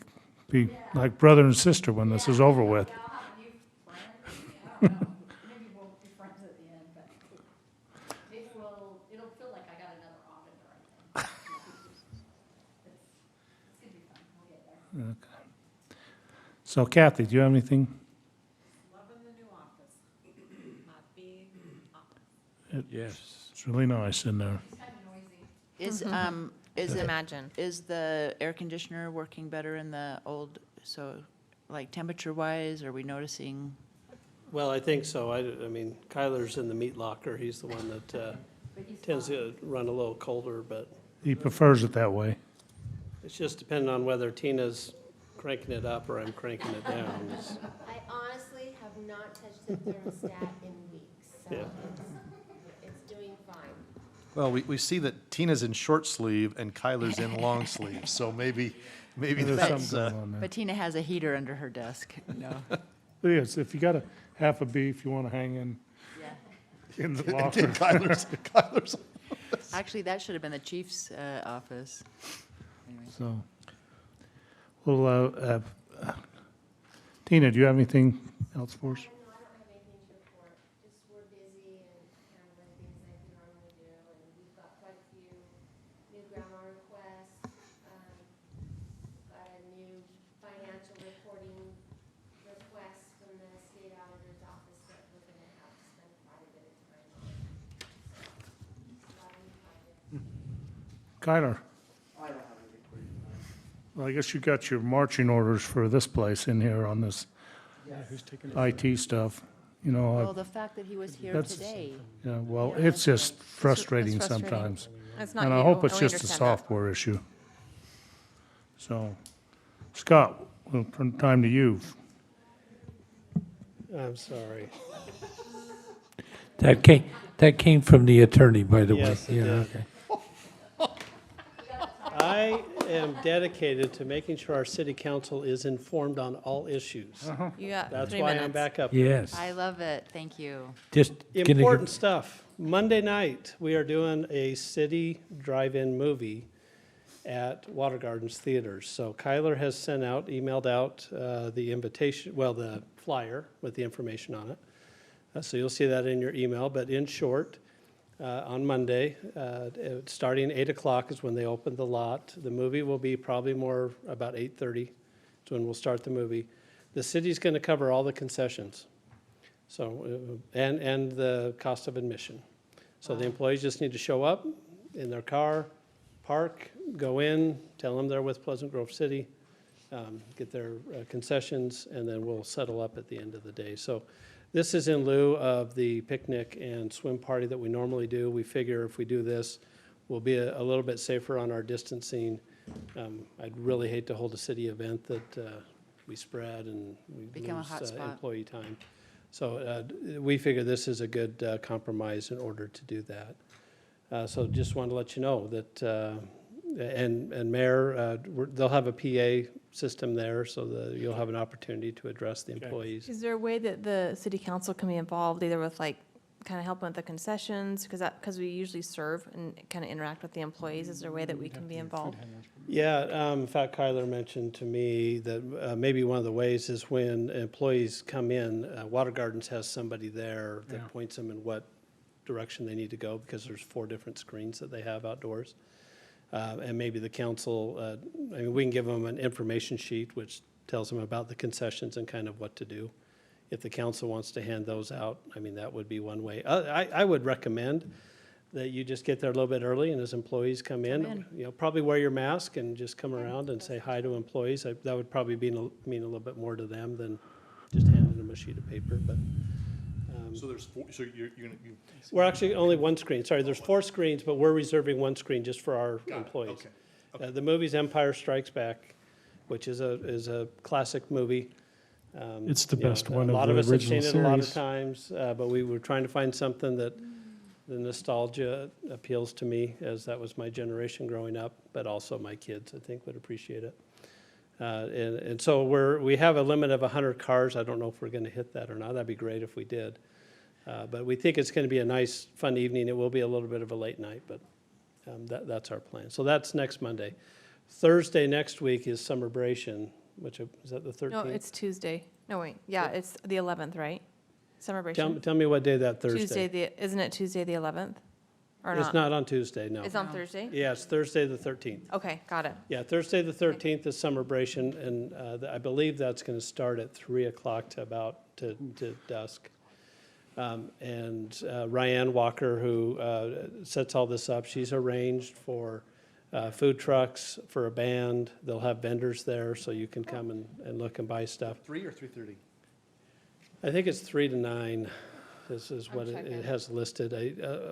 be like brother and sister when this is over with. I'll have a new friend, maybe, I don't know, maybe we'll be friends at the end, but it'll feel like I got another auditor, I think. It's gonna be fun, we'll get there. So Kathy, do you have anything? Loving the new office, my big office. Yes. It's really nice in there. It's kind of noisy. Is it, Imagine. is the air conditioner working better in the old, so, like temperature-wise, are we noticing? Well, I think so. I mean, Kyler's in the meat locker. He's the one that tends to run a little colder, but He prefers it that way. it's just depending on whether Tina's cranking it up or I'm cranking it down. I honestly have not touched the thermostat in weeks, so Yeah. it's doing fine. Well, we see that Tina's in short sleeve and Kyler's in long sleeve, so maybe There's that's, something going on there. But Tina has a heater under her desk, no? Yes, if you got a half a beef you want to hang in the locker. Kyler's. Actually, that should have been the chief's office. Anyway. So, well, Tina, do you have anything else for us? No, I don't have anything to report, just we're busy and handling things like we normally do, and we've got quite a few new grandma requests. Got a new financial reporting request from the state auditor's office that we're gonna have to spend quite a bit of time on. Kyler? Well, I guess you got your marching orders for this place in here on this IT stuff. You know, Well, the fact that he was here that's- today. yeah, well, Yeah, it's just frustrating frustrating. sometimes. It's not And I you, hope it's we just a understand that. software issue. So, Scott, we'll turn time to you. I'm sorry. That came from the attorney, by the way. Yes, it Yeah, did. okay. I am dedicated to making sure our city council is informed on all issues. You got That's 3 why minutes. I'm back up. Yes. I love it. Thank you. Just gonna Important give- stuff. Monday night, we are doing a city drive-in movie at Water Gardens Theaters. So Kyler has emailed out the invitation, well, the flyer with the information on it. So you'll see that in your email, but in short, on Monday, starting 8 o'clock is when they open the lot. The movie will be probably more about 8:30 is when we'll start the movie. The city's going to cover all the concessions, so, and the cost of admission. So the employees just need to show up in their car, park, go in, tell them they're with Pleasant Grove City, get their concessions, and then we'll settle up at the end of the day. So this is in lieu of the picnic and swim party that we normally do. We figure if we do this, we'll be a little bit safer on our distancing. I'd really hate to hold a city event that we spread and we Become a lose hotspot. employee time. So we figure this is a good compromise in order to do that. So just wanted to let you know that, and Mayor, they'll have a PA system there so that you'll have an opportunity to address the employees. Is there a way that the city council can be involved, either with like, kind of helping with the concessions, because we usually serve and kind of interact with the employees, is there a way that we can be involved? Yeah, in fact, Kyler mentioned to me that maybe one of the ways is when employees come in, Water Gardens has somebody there that points them in what direction they need to go, because there's 4 different screens that they have outdoors. And maybe the council, I mean, we can give them an information sheet which tells them about the concessions and kind of what to do. If the council wants to hand those out, I mean, that would be one way. I would recommend that you just get there a little bit early and as employees come in, you know, probably wear your mask and just come around and say hi to employees. That would probably mean a little bit more to them than just handing them a sheet of paper, but. So there's 4, so you're gonna, We're actually only one screen. Sorry, there's 4 screens, but we're reserving one screen just for our employees. okay. The movie's Empire Strikes Back, which is a classic movie. It's the You know, best one A lot of of the us have seen original it a lot of series. times, but we were trying to find something that the nostalgia appeals to me, as that was my generation growing up, but also my kids, I think, would appreciate it. And so we have a limit of 100 cars. I don't know if we're going to hit that or not. That'd be great if we did. But we think it's going to be a nice, fun evening. It will be a little bit of a late night, but that's our plan. So that's next Monday. Thursday next week is Summerbration, which is that the 13th? No, it's Tuesday. No, wait, yeah, it's the 11th, right? Celebration. Tell me what day that Thursday. Isn't it Tuesday, the 11th? Or It's not on Tuesday, no. It's on Thursday? Yeah, it's Thursday the 13th. Okay, got it. Yeah, Thursday the 13th is Summerbration, and I believe that's going to start at 3 o'clock to dusk. And Ryan Walker, who sets all this up, she's arranged for food trucks, for a band. They'll have vendors there, so you can come and look and buy stuff. 3 or 3:30? I think it's 3 to 9 is what it has listed.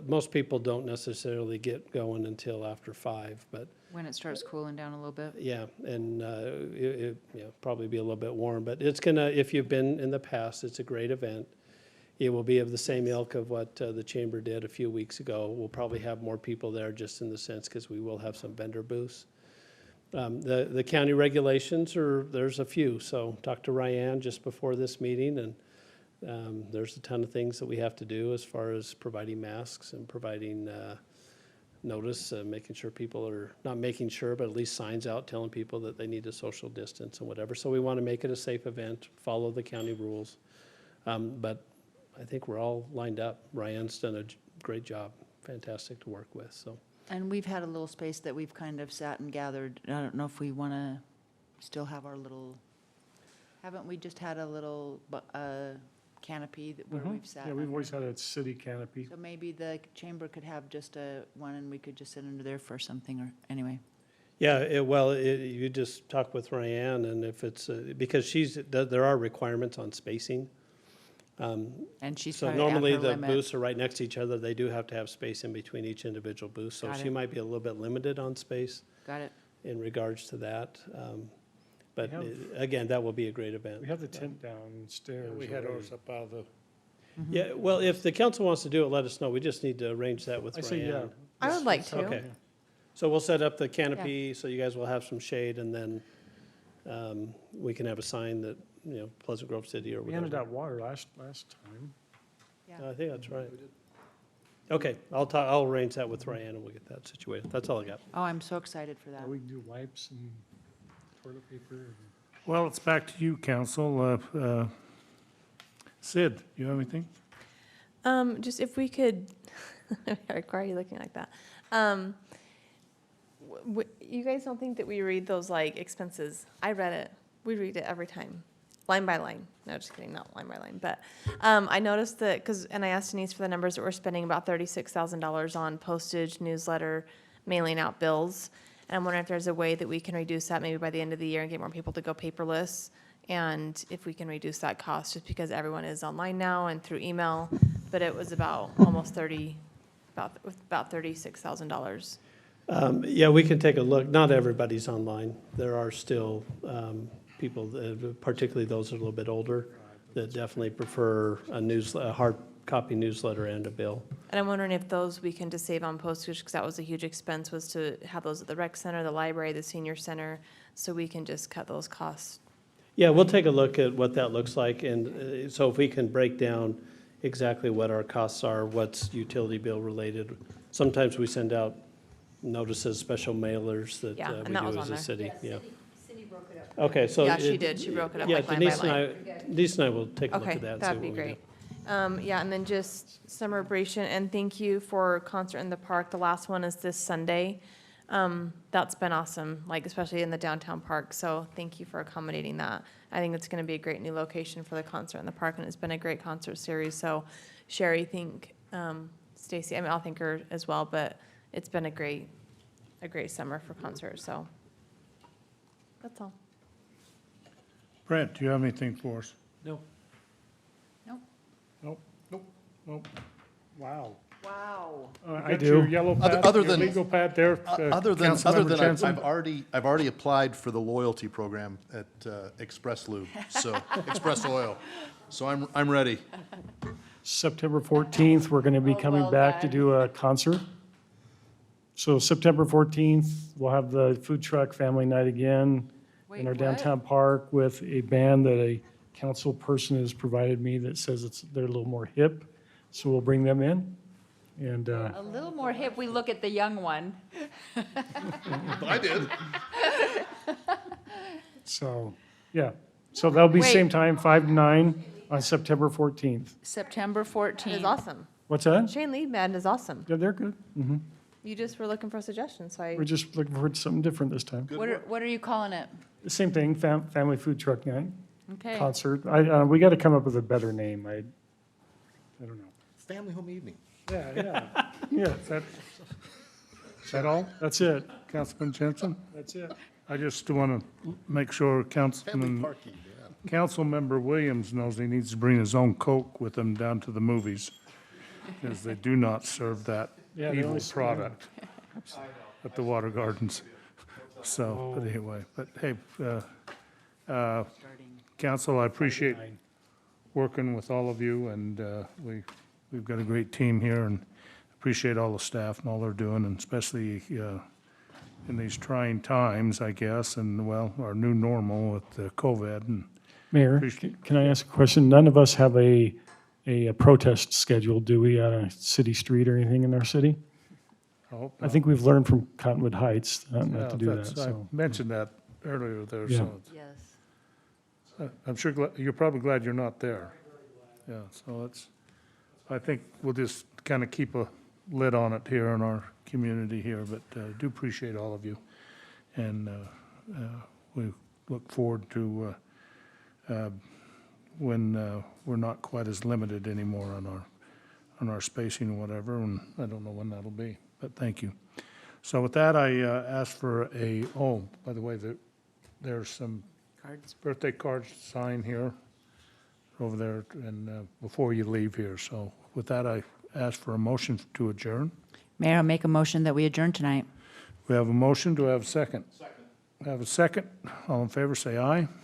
Most people don't necessarily get going until after 5, but When it starts cooling down a little bit. yeah, and probably be a little bit warm. But it's gonna, if you've been in the past, it's a great event. It will be of the same ilk of what the chamber did a few weeks ago. We'll probably have more people there just in the sense because we will have some vendor booths. The county regulations there's a few, so talk to Ryan just before this meeting, and there's a ton of things that we have to do as far as providing masks and providing notice, making sure people are, not making sure, but at least signs out telling people that they need to social distance and whatever. So we want to make it a safe event, follow the county rules. But I think we're all lined up. Ryan's done a great job, fantastic to work with, so. And we've had a little space that we've kind of sat and gathered. I don't know if we want to still have our little, haven't we just had a little canopy where we've sat. Yeah, we've under. always had a city canopy. So maybe the chamber could have just a one and we could just sit under there for something or, anyway. Yeah, you just talk with Ryan, and if it's, because there are requirements on spacing. And she's So probably at normally her the limit. booths are right next to each other. They do have to have space in between each individual booth. So Got she it. might be a little bit limited on space Got it. in regards to that. But We have- again, that will be a great event. We have the tent downstairs. We had already. ours up out of the, Yeah, well, if the council wants to do it, let us know. We just need to arrange that with I Ryan. say, yeah. I would like to. Okay. So we'll set up the canopy, so you guys will have some shade, and then we can have a sign that, Pleasant Grove City or We whatever. handed out water last time. I think that's right. Okay, I'll arrange that with Ryan, and we'll get that situated. That's all I got. Oh, I'm so excited for that. We can do wipes and toilet paper. well, it's back to you, council. Sid, you have anything? Just if we could, why are you looking like that? You guys don't think that we read those like expenses? I read it. We read it every time, line by line. No, just kidding, not line by line. But I noticed that, and I asked Denise for the numbers, that we're spending about $36,000 on postage, newsletter, mailing out bills. And I'm wondering if there's a way that we can reduce that maybe by the end of the year and get more people to go paperless. And if we can reduce that cost, just because everyone is online now and through email. But it was about almost about $36,000. Yeah, we can take a look. Not everybody's online. There are still people, particularly those that are a little bit older, that definitely prefer a hard copy newsletter and a bill. And I'm wondering if those we can just save on postage, because that was a huge expense, was to have those at the rec center, the library, the senior center, so we can just cut those costs. Yeah, we'll take a look at what that looks like, and so if we can break down exactly what our costs are, what's utility bill related. Sometimes we send out notices, special mailers that Yeah, we and that was do on as a there. city, yeah. Cindy broke it up. Okay, so. Yeah, she did. She broke it up Yeah, like line by Denise and I will take a look Okay, at that and see that'd what be we do. great. Yeah, and then just celebration, and thank you for concert in the park. The last one is this Sunday. That's been awesome, like especially in the downtown park, so thank you for accommodating that. I think it's gonna be a great new location for the concert in the park, and it's been a great concert series, so Sherry, Stacy, I'll thank her as well, but it's been a great summer for concerts, so. That's all. Brent, do you have anything for us? No. Nope. Nope. Nope. Nope. Wow. Wow. I Got do. your yellow pad, Other your than- legal pad there, Other than Councilmember Jensen? I've already applied for the loyalty program at Express Lube, so, Express Oil. So I'm ready. September 14th, we're going to be coming well back to done. do a concert. So September 14th, we'll have the food truck family night again Wait, in our what? downtown park with a band that a council person has provided me that says they're a little more hip. So we'll bring them in. And A little more hip, we look at the young one. I did. so, yeah. So that'll be Wait. same time, 5 to 9 on September 14th. September 14th. It's awesome. What's that? Shane Lee Band is awesome. Yeah, they're good. You just were looking for suggestions, so We're just looking for something different this time. What are you calling it? The same thing, family food truck night, Okay. concert. We got to come up with a better name. I don't know. Family home evening. Yeah. Yeah, is that all? That's it. Councilman Jensen? That's it. I just want to make sure Family parking, yeah. Councilmember Williams knows he needs to bring his own Coke with him down to the movies, because they do not serve that Yeah, they evil only serve- product at the Water Gardens. So, but anyway, but hey, council, I appreciate working with all of you, and we've got a great team here, and appreciate all the staff and all they're doing, and especially in these trying times, I guess, and well, our new normal with the COVID, and Mayor, can I ask a question? None of us have a protest scheduled, do we, on a city street or anything in our city? I think we've learned from Cottonwood Heights not to do that, I so. mentioned that earlier there, Yeah. so Yes. I'm sure, you're probably glad you're not there. Yeah, so I think we'll just kind of keep a lid on it here in our community here, but do appreciate all of you. And we look forward to when we're not quite as limited anymore on our spacing or whatever, and I don't know when that'll be, but thank you. So with that, I ask for by the way, there's some Cards. birthday cards to sign here, over there, and before you leave here. So with that, I ask for a motion to adjourn. Mayor, I'll make a motion that we adjourn tonight. We have a motion. Do I have a second? Second. We have a second. All in favor, say aye.